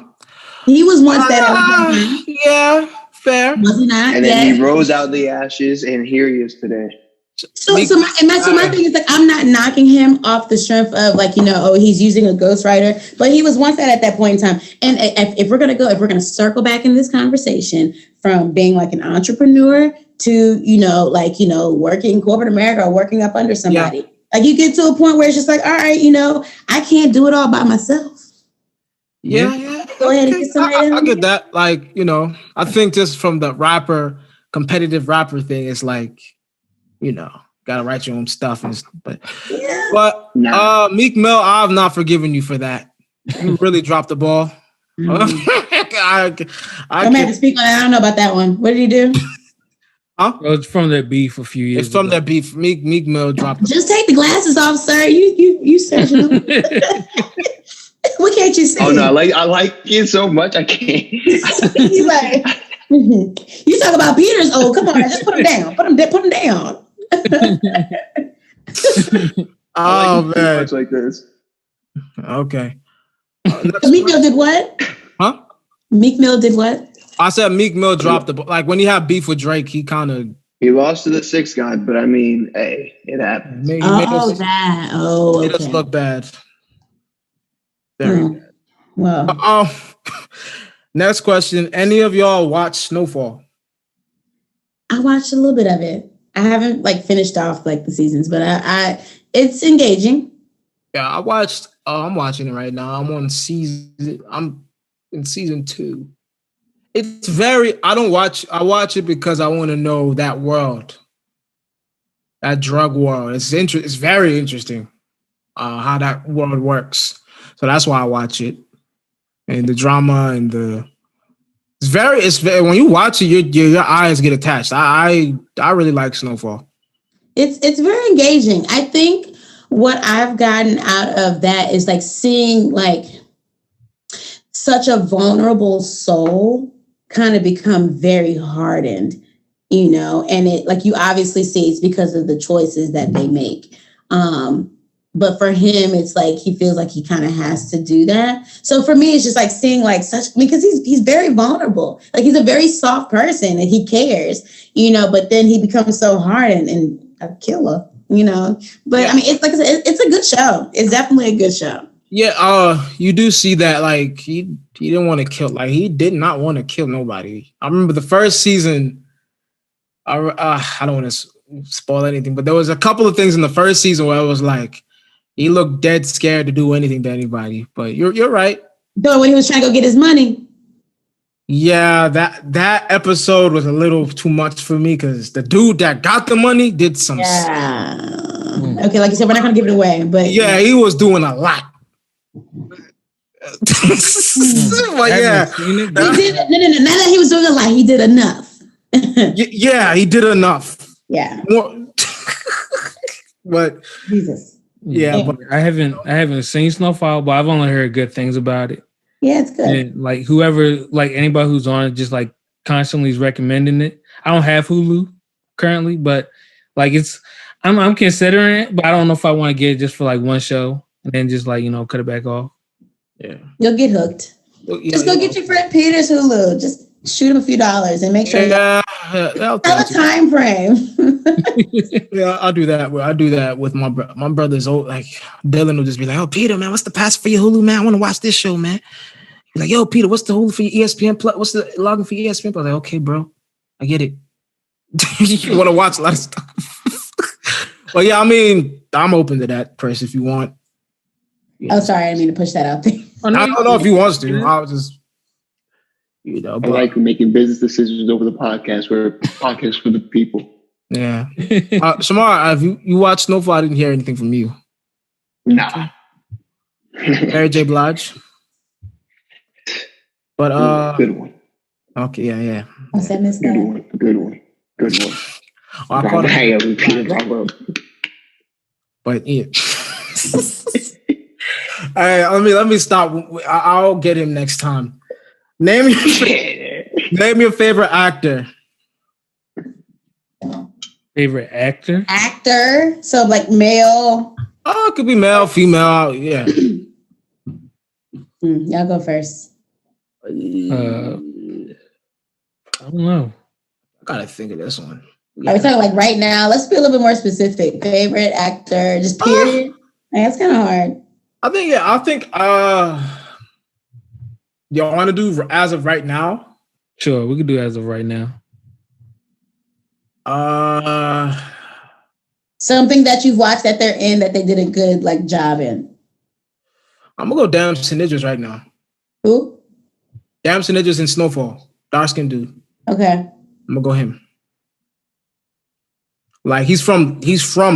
He was once that. Yeah, fair. Was he not? And then he rose out the ashes, and here he is today. So my thing is like, I'm not knocking him off the strength of like, he's using a ghostwriter, but he was once that at that point in time. And if we're going to circle back in this conversation from being like an entrepreneur to, working corporate America or working up under somebody, like you get to a point where it's just like, all right, I can't do it all by myself. Yeah. Go ahead and get somebody else. I get that. Like, I think just from the competitive rapper thing, it's like, gotta write your own stuff. But Meek Mill, I've not forgiven you for that. You really dropped the ball. I'm gonna have to speak on that. I don't know about that one. What did he do? Huh? Well, it's from that beef a few years. It's from that beef. Meek Mill dropped. Just take the glasses off, sir. You searching them. What can't you see? Oh no, I like it so much I can't. He's like, you talk about Peters. Oh, come on, just put him down. Put him down. Man, much like this. Okay. Meek Mill did what? Huh? Meek Mill did what? I said Meek Mill dropped the ball. Like when he had beef with Drake, he lost to the 6th guy, but I mean, hey, it happens. Made us look bad. Very bad. Well. Next question. Any of y'all watch Snowfall? I watched a little bit of it. I haven't finished off the seasons, but I it's engaging. Yeah, I watched. I'm watching it right now. I'm in season 2. It's very. I watch it because I want to know that world, that drug world. It's very interesting, how that world works. So that's why I watch it, and the drama and it's very when you watch it, your eyes get attached. I really like Snowfall. It's very engaging. I think what I've gotten out of that is seeing such a vulnerable soul kind of become very hardened, and it you obviously see it's because of the choices that they make. But for him, it's he feels like he kind of has to do that. So for me, it's just seeing because he's very vulnerable. He's a very soft person and he cares, but then he becomes so hard and a killer, But yeah. I mean, it's like I said, it's a good show. It's definitely a good show. Yeah, you do see that he didn't want to kill. He did not want to kill nobody. I remember the first season. I don't want to spoil anything, but there was a couple of things in the first season where I was he looked dead scared to do anything to anybody. But you're right. Though when he was trying to go get his money. Yeah, that episode was a little too much for me because the dude that got the money did some. Yeah. Okay, like you said, we're not gonna give it away, but Yeah, he was doing a lot. But yeah, Seen it, he but did. No. Not that he was doing a lot. He did enough. yeah, he did enough. Yeah. More, but Jesus. yeah, but I haven't seen Snowfall, but I've only heard good things about it. Yeah, it's good. And like whoever, like anybody who's on it, just like constantly is recommending it. I don't have Hulu currently, but like I'm considering it, but I don't know if I want to get it just for like one show and then just like cut it back off. yeah, You'll get hooked. Just go get your friend Peter's Hulu. Just shoot him a few dollars and make sure you tell a time frame. Yeah, I'll do that. I do that with my brother's old. Like Dylan will just be like, "Oh, Peter, man, what's the password for your Hulu, man? I want to watch this show, man." He's like, "Yo, Peter, what's the Hulu for your ESPN Plus? What's the login for your ESPN Plus?" I'm like, "Okay, bro, I get it." You want to watch a lot of stuff. Well, yeah, I mean, I'm open to that, Chris, if you want. Oh, sorry, I didn't mean to push that out there. I don't know if he wants to. I was just, I like making business decisions over the podcast. We're a podcast for the people. Yeah. Shamar, have you watched Snowfall? I didn't hear anything from you. Nah. Mary J. Blige. But good one. Okay, yeah. I said miss Good that. one. Good one. Good one. I caught it. Peter, bravo. But yeah. All right, let me stop. I'll get him next time. Name your favorite actor. Favorite actor? Actor. So like male. Oh, it could be male, female. Yeah. Y'all go first. I don't know. I gotta think of this one. Are we talking like right now? Let's be a little bit more specific. Favorite actor, just period. That's kind of hard. I think y'all want to do as of right now? Sure, we could do as of right now. Something that you've watched that they're in that they did a good like job in. I'm gonna go Damson Idris right now. Who? Damson Idris in Snowfall. Dark skinned dude. Okay. I'm gonna go him. Like he's from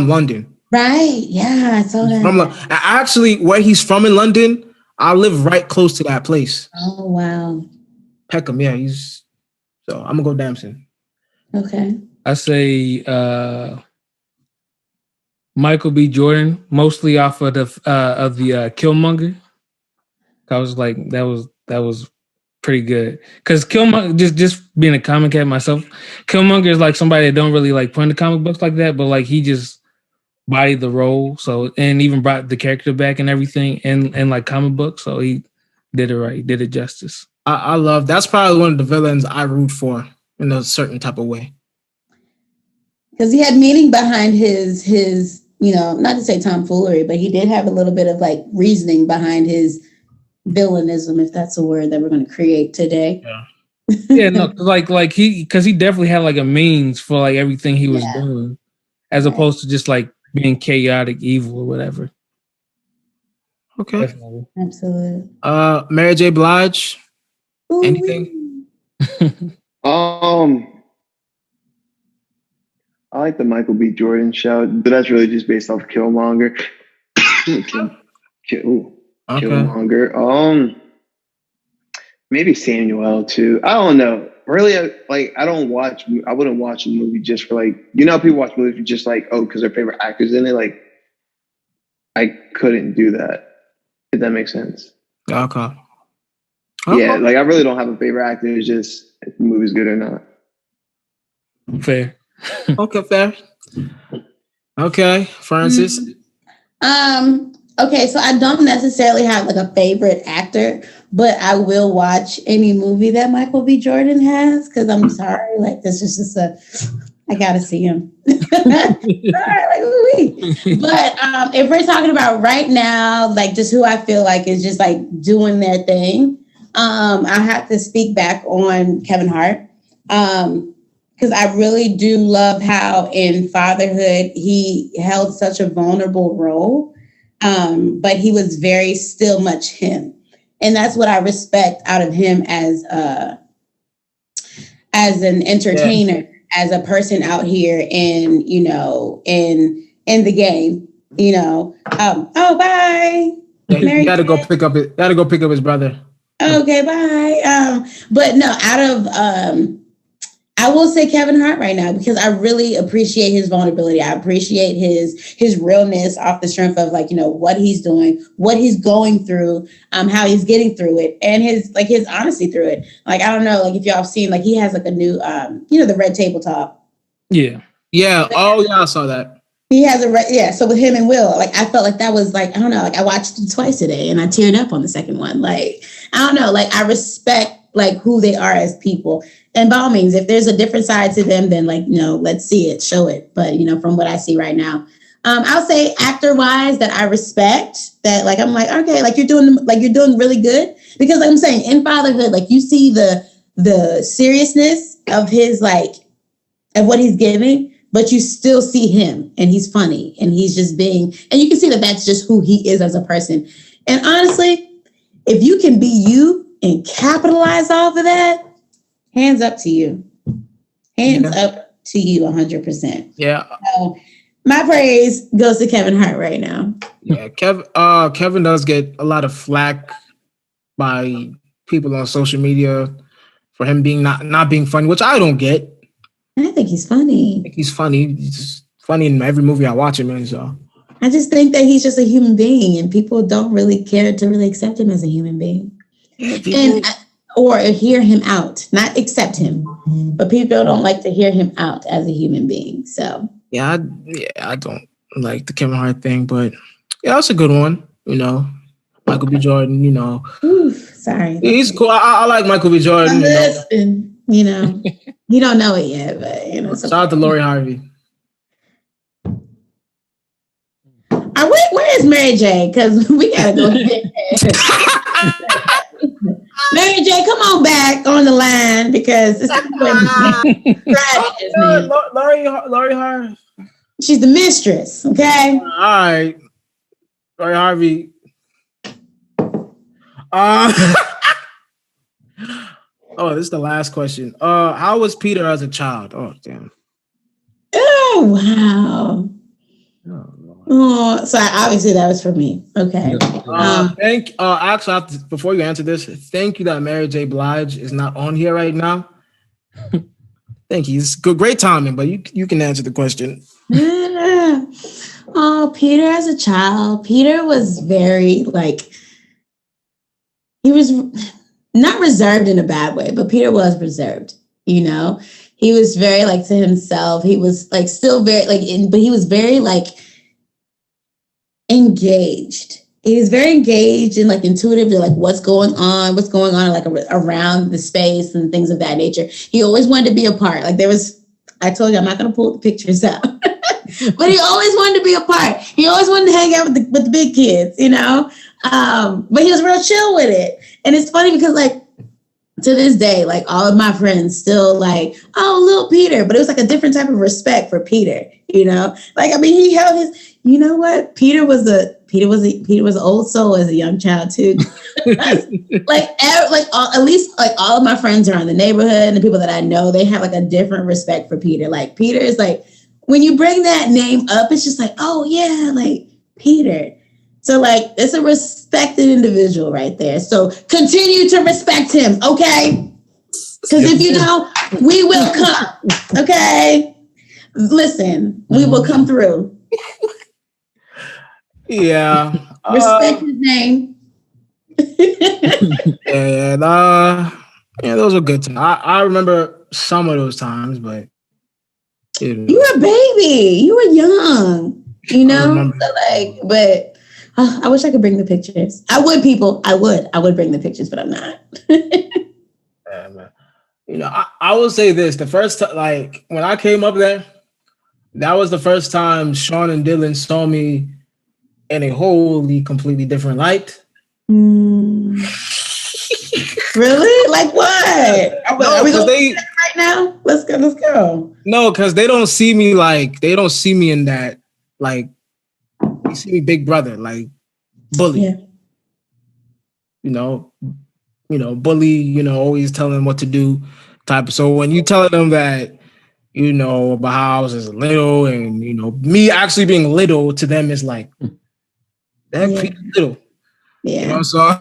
London. Right. Yeah, I saw that. Actually, where he's from in London, I live right close to that place. Oh wow. Peckham, yeah. So I'm gonna go Damson. Okay. I say Michael B. Jordan, mostly off of the Killmonger. I was like, that was pretty good. Because Killmonger, just being a comic cat myself, Killmonger is like somebody that don't really like put in the comic books like that, but like he just bodied the role, so and even brought the character back and everything in like comic books. So he did it right, he did it justice. I love that's probably one of the villains I root for in a certain type of way. Because he had meaning behind his not to say tomfoolery, but he did have a little bit of like reasoning behind his villainism, if that's a word that we're going to create today. Yeah, no, like he definitely had like a means for like everything he was doing, as opposed to just like being chaotic evil or whatever. Okay. Definitely. Absolutely. Mary J. Blige. Ooh, Anything? I like the Michael B. Jordan shout, but that's really just based off Killmonger. Killmonger. Maybe Samuel too. I don't know. Really, I wouldn't watch a movie just for like, how people watch movies for just like, because their favorite actors in it. Like, I couldn't do that. If that makes sense. Okay. Yeah, like I really don't have a favorite actor. It's just if the movie's good or not. Fair. Okay, fair. Okay, Frances. Okay, so I don't necessarily have like a favorite actor, but I will watch any movie that Michael B. Jordan has because I'm sorry, like this is just I gotta see him. Sorry, like ooh-wee. But if we're talking about right now, like just who I feel like is just like doing their thing, I have to speak back on Kevin Hart. Because I really do love how in fatherhood he held such a vulnerable role, but he was very still much him. And that's what I respect out of him as as an entertainer, as a person out here in, you know, in the game, you know. Oh, bye. Yeah, he got to go pick up his brother. Okay, bye. But no, I will say Kevin Hart right now because I really appreciate his vulnerability. I appreciate his realness off the strength of, like, you know, what he's doing, what he's going through, how he's getting through it, and his honesty through it. Like, I don't know, like if y'all have seen, like, he has like a new, you know, the Red Table Talk. Yeah. Oh yeah, I saw that. He has so with him and Will, like, I felt like that was, like, I don't know, like, I watched it twice today and I teared up on the second one. Like, I don't know, like, I respect, like, who they are as people. And by all means, if there's a different side to them, then, like, you know, let's see it, show it. But, you know, from what I see right now, I'll say actor wise that I respect that, like, I'm like, okay, like, you're doing really good, because, like I'm saying, in Fatherhood, like, you see the seriousness of his, like, of what he's giving, but you still see him and he's funny and he's just being, and you can see that that's just who he is as a person. And honestly, if you can be you and capitalize off of that, hands up to you. Hands up to you 100%. Yeah. So my praise goes to Kevin Hart right now. Yeah, Kevin does get a lot of flack by people on social media for him being not being funny, which I don't get. I think he's funny. I think he's funny. He's funny in every movie I watch him in. So I just think that he's just a human being, and people don't really care to really accept him as a human being, or hear him out, not accept him, but people don't like to hear him out as a human being. So I don't like the Kevin Hart thing, but yeah, that's a good one. You know, Michael B. Jordan. You know, sorry, he's cool. I like Michael B. Jordan. You know, you don't know it yet, but you know. Shout out to Lori Harvey. Where is Mary J? Because we gotta go ahead. Mary J, come on back on the line, because this is Lori Harvey. She's the mistress. Okay. All right, Lori Harvey. Oh, this is the last question. How was Peter as a child? Oh, damn. Oh, wow. Oh, so obviously that was for me. Okay. Actually, before you answer this, thank you that Mary J. Blige is not on here right now. Thank you. It's great timing, but you can answer the question. Yeah. Oh, Peter as a child. Peter was very, like, he was not reserved in a bad way, but Peter was reserved, you know? He was very, like, to himself. He was, like, still very, like, but he was very, like, engaged. He was very engaged and, like, intuitive to, like, what's going on, like, around the space and things of that nature. He always wanted to be a part. Like, I told you, I'm not going to pull the pictures out, but he always wanted to be a part. He always wanted to hang out with the big kids, you know? But he was real chill with it. And it's funny because, like, to this day, like, all of my friends still like, oh, little Peter, but it was like a different type of respect for Peter, you know? Like, I mean, he held his, you know what? Peter was an old soul as a young child too. At least all of my friends around the neighborhood and the people that I know, they have, like, a different respect for Peter. Like, Peter is, like, when you bring that name up, it's just like, oh yeah, like, Peter. So, like, it's a respected individual right there. So continue to respect him, okay? Because if you don't, we will come, okay? Listen, we will come through. Yeah. Respect his name. Yeah, those were good times. I remember some of those times, but you were a baby. You were young, you know? So, like, but I wish I could bring the pictures. I would, people. I would bring the pictures, but I'm not. Yeah, man. You know, I will say this. The first time, like, when I came up there, that was the first time Sean and Dylan saw me in a wholly, completely different light. Really? Like what? Are we going right now? Let's go. No, because they don't see me in that, like, they see me big brother, like, bully. Yeah. You know, bully, you know, always telling them what to do, type. So when you tell them that, you know, about how I was as little, and you know, me actually being little to them is like that little. Yeah. You know, so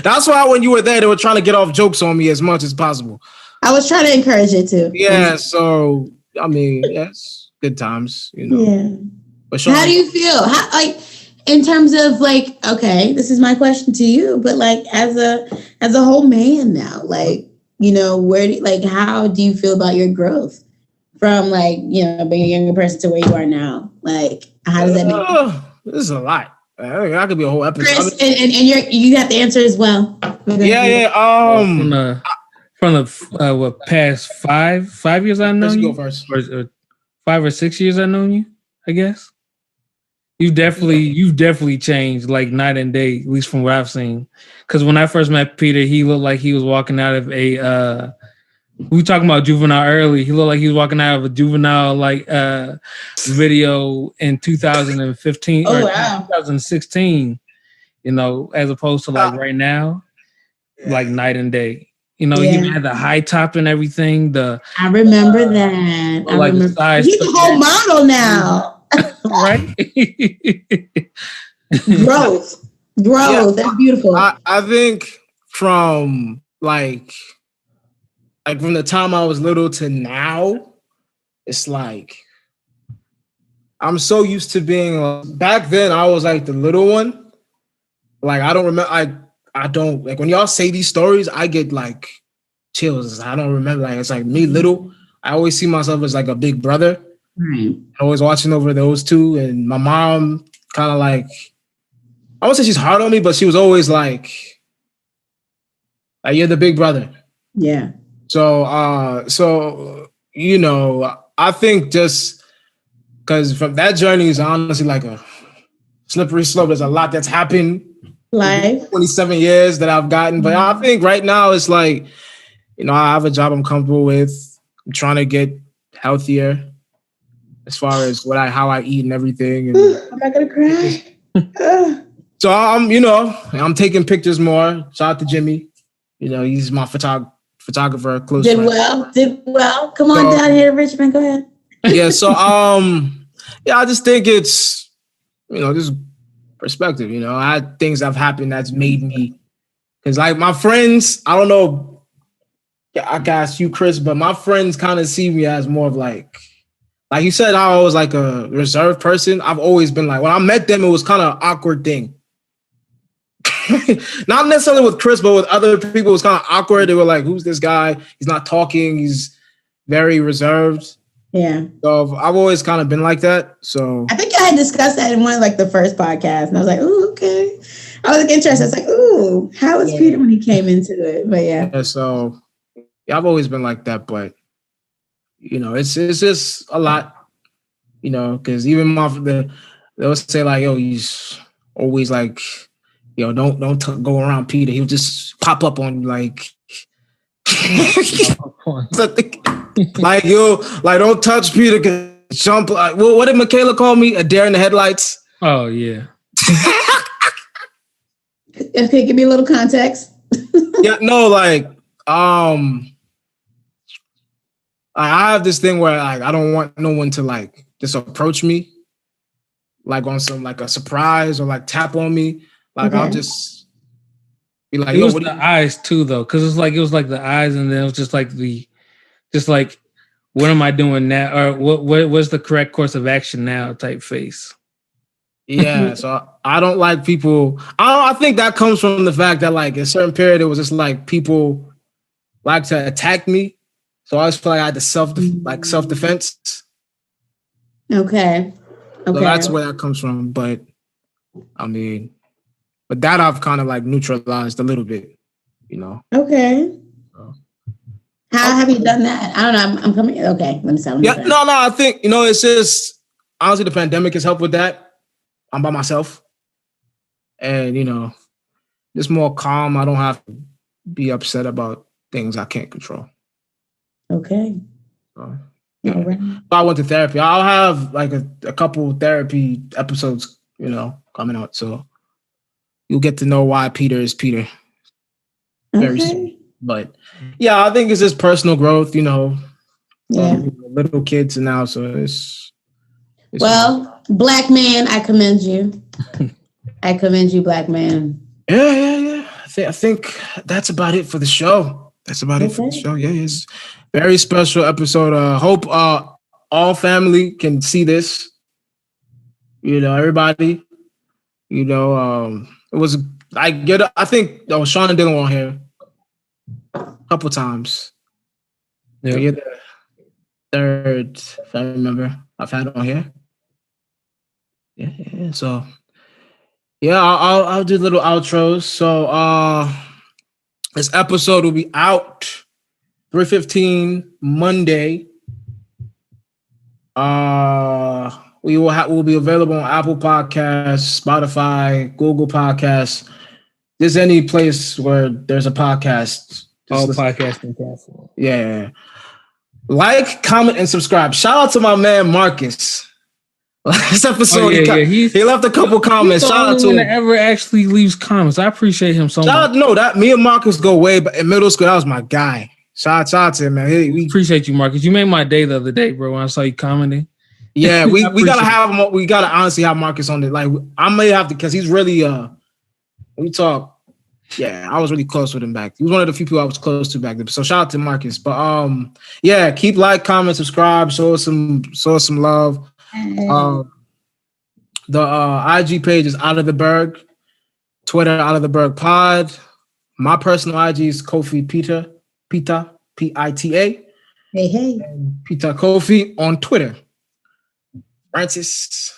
that's why when you were there, they were trying to get off jokes on me as much as possible. I was trying to encourage it too. Yeah, so I mean, yes, good times, you know. Yeah. But sure, how do you feel? How, like, in terms of like, okay, this is my question to you, but like as a whole man now, like, you know, how do you feel about your growth from like, you know, being a younger person to where you are now? Like, how does that make you? This is a lot. That could be a whole episode. Chris, and you have the answer as well. Yeah. From the what past 5 years I've known you? Go first. Or 5 or 6 years I've known you, I guess. You've definitely changed like night and day, at least from what I've seen. Because when I first met Peter, he looked like he was walking out of a we were talking about juvenile early. He looked like he was walking out of a juvenile like video in 2015 or 2016, you know, as opposed to like right now, like night and day. You know, he had the high top and everything. I remember that. I like remember. He's a whole model now. Right? Growth. Yeah, that's beautiful. I think from like from the time I was little to now, it's like I'm so used to being back then I was like the little one. Like I don't remember I don't like when y'all say these stories, I get like chills. I don't remember, like it's like me little. I always see myself as like a big brother. Right. Always watching over those two, and my mom kind of like, I won't say she's hard on me, but she was always like you're the big brother. Yeah. So you know, I think just because from that journey is honestly like a slippery slope. There's a lot that's happened. Life. 27 years that I've gotten, but I think right now it's like, you know, I have a job I'm comfortable with. I'm trying to get healthier as far as how I eat and everything. And I'm not gonna cry. So I'm taking pictures more. Shout out to Jimmy. You know, he's my photographer. Close Did friend. well. Come on down here to Richmond. Go ahead. Yeah. So I just think it's, you know, just perspective. You know, I had things that have happened that's made me, because like my friends, I don't know, I guess you, Chris, but my friends kind of see me as more of like you said, I was like a reserved person. I've always been like, when I met them, it was kind of an awkward thing. Not necessarily with Chris, but with other people, it was kind of awkward. They were like, who's this guy? He's not talking. He's very reserved. Yeah. So I've always kind of been like that. So I think I had discussed that in one of like the first podcasts, and I was like, "Ooh, okay." I was like interested. I was like, "Ooh, how was Peter when he came into it?" But yeah. So I've always been like that, but you know, it's just a lot, you know, because even they'll say like, "Yo, he's always like, yo, don't go around Peter. He'll just pop up on like." Like don't touch Peter. Jump. Like, what did Michaela call me? A deer in the headlights. Oh yeah. Okay, give me a little context. Yeah, no, like I have this thing where like I don't want no one to like just approach me, like on some like a surprise or like tap on me. Like I'll just be like, it was the eyes too, though, because it was like the eyes, and then it was just like what am I doing now, or what's the correct course of action now type face. Yeah, so I don't like people. I think that comes from the fact that like in a certain period it was just like people like to attack me, so I always feel like I had to self defense. Okay. So that's where that comes from. But I mean, but that I've kind of like neutralized a little bit, you know. Okay. How have you done that? I don't know. I'm coming. Okay, let me start. Yeah, no. I think, you know, it's just honestly the pandemic has helped with that. I'm by myself, and you know, just more calm. I don't have to be upset about things I can't control. Okay. So, yeah. All right. I went to therapy. I'll have like a couple therapy episodes, you know, coming out. So you'll get to know why Peter is Peter. Very soon. But yeah, I think it's just personal growth, Yeah. little kids now, so it's Well, black man, I commend you. I commend you, black man. yeah. I think that's about it for the show. Yeah, it's a very special episode. Hope all family can see this. Everybody. It was I think Sean and Dylan were on here a couple times. Yeah. You're the third, if I remember, I've had on here. Yeah. So yeah, I'll do little outros. So this episode will be out 3:15 Monday. We'll be available on Apple Podcasts, Spotify, Google Podcasts. There's any place where there's a podcast. All podcasting platforms. Yeah. Like, comment, and subscribe. Shout out to my man Marcus. Last episode, he left a couple comments. Shout out to him. Ever actually leaves comments. I appreciate him so much. No, that me and Marcus go way back in middle school. That was my guy. Shout out to him, man. We appreciate you, Marcus. You made my day the other day, bro. When I saw you commenting. Yeah, we gotta have him. We gotta honestly have Marcus on it. Like I may have to, because he's really we talk. Yeah, I was really close with him back. He was one of the few people I was close to back then. So shout out to Marcus. But yeah, keep comment, subscribe, show us some love. The IG page is Out of the Berg, Twitter Out of the Berg Pod. My personal IG is Kofi Pita Pita. Hey. And Pita Kofi on Twitter. Francis.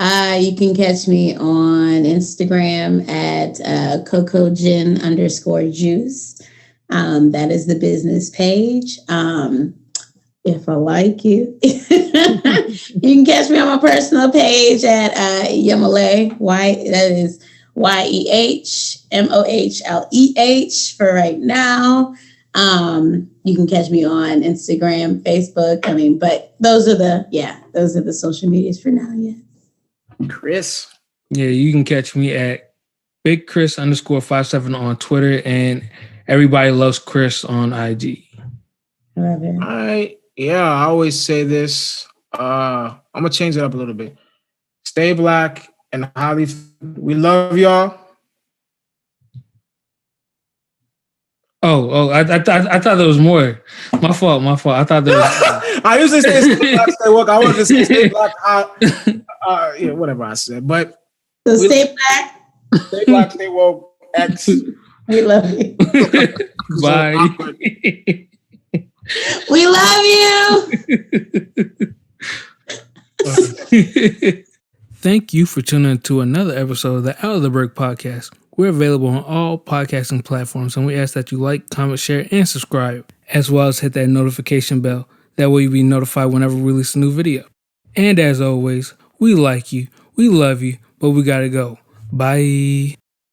You can catch me on Instagram at CoCogin_juice. That is the business page. If I like you, you can catch me on my personal page at Yemole. That is YEHMOHLEH for right now. You can catch me on Instagram, Facebook. But those are the social medias for now. Yeah. Chris. Yeah, you can catch me at Big Chris _57 on Twitter, and Everybody Loves Chris on IG. I love it. All right. Yeah, I always say this. I'm gonna change it up a little bit. Stay black and highly. We love y'all. Oh! I thought there was more. My fault. I thought there was. I usually say stay black, stay woke. I wanted to say stay black. Yeah, whatever I said. But so stay black, stay woke. X. We love you. Bye. We love you. Thank you for tuning in to another episode of the Out of the Berg podcast. We're available on all podcasting platforms, and we ask that you like, comment, share, and subscribe, as well as hit that notification bell. That way you'll be notified whenever we release a new video. And as always, we like you, we love you, but we gotta go. Bye.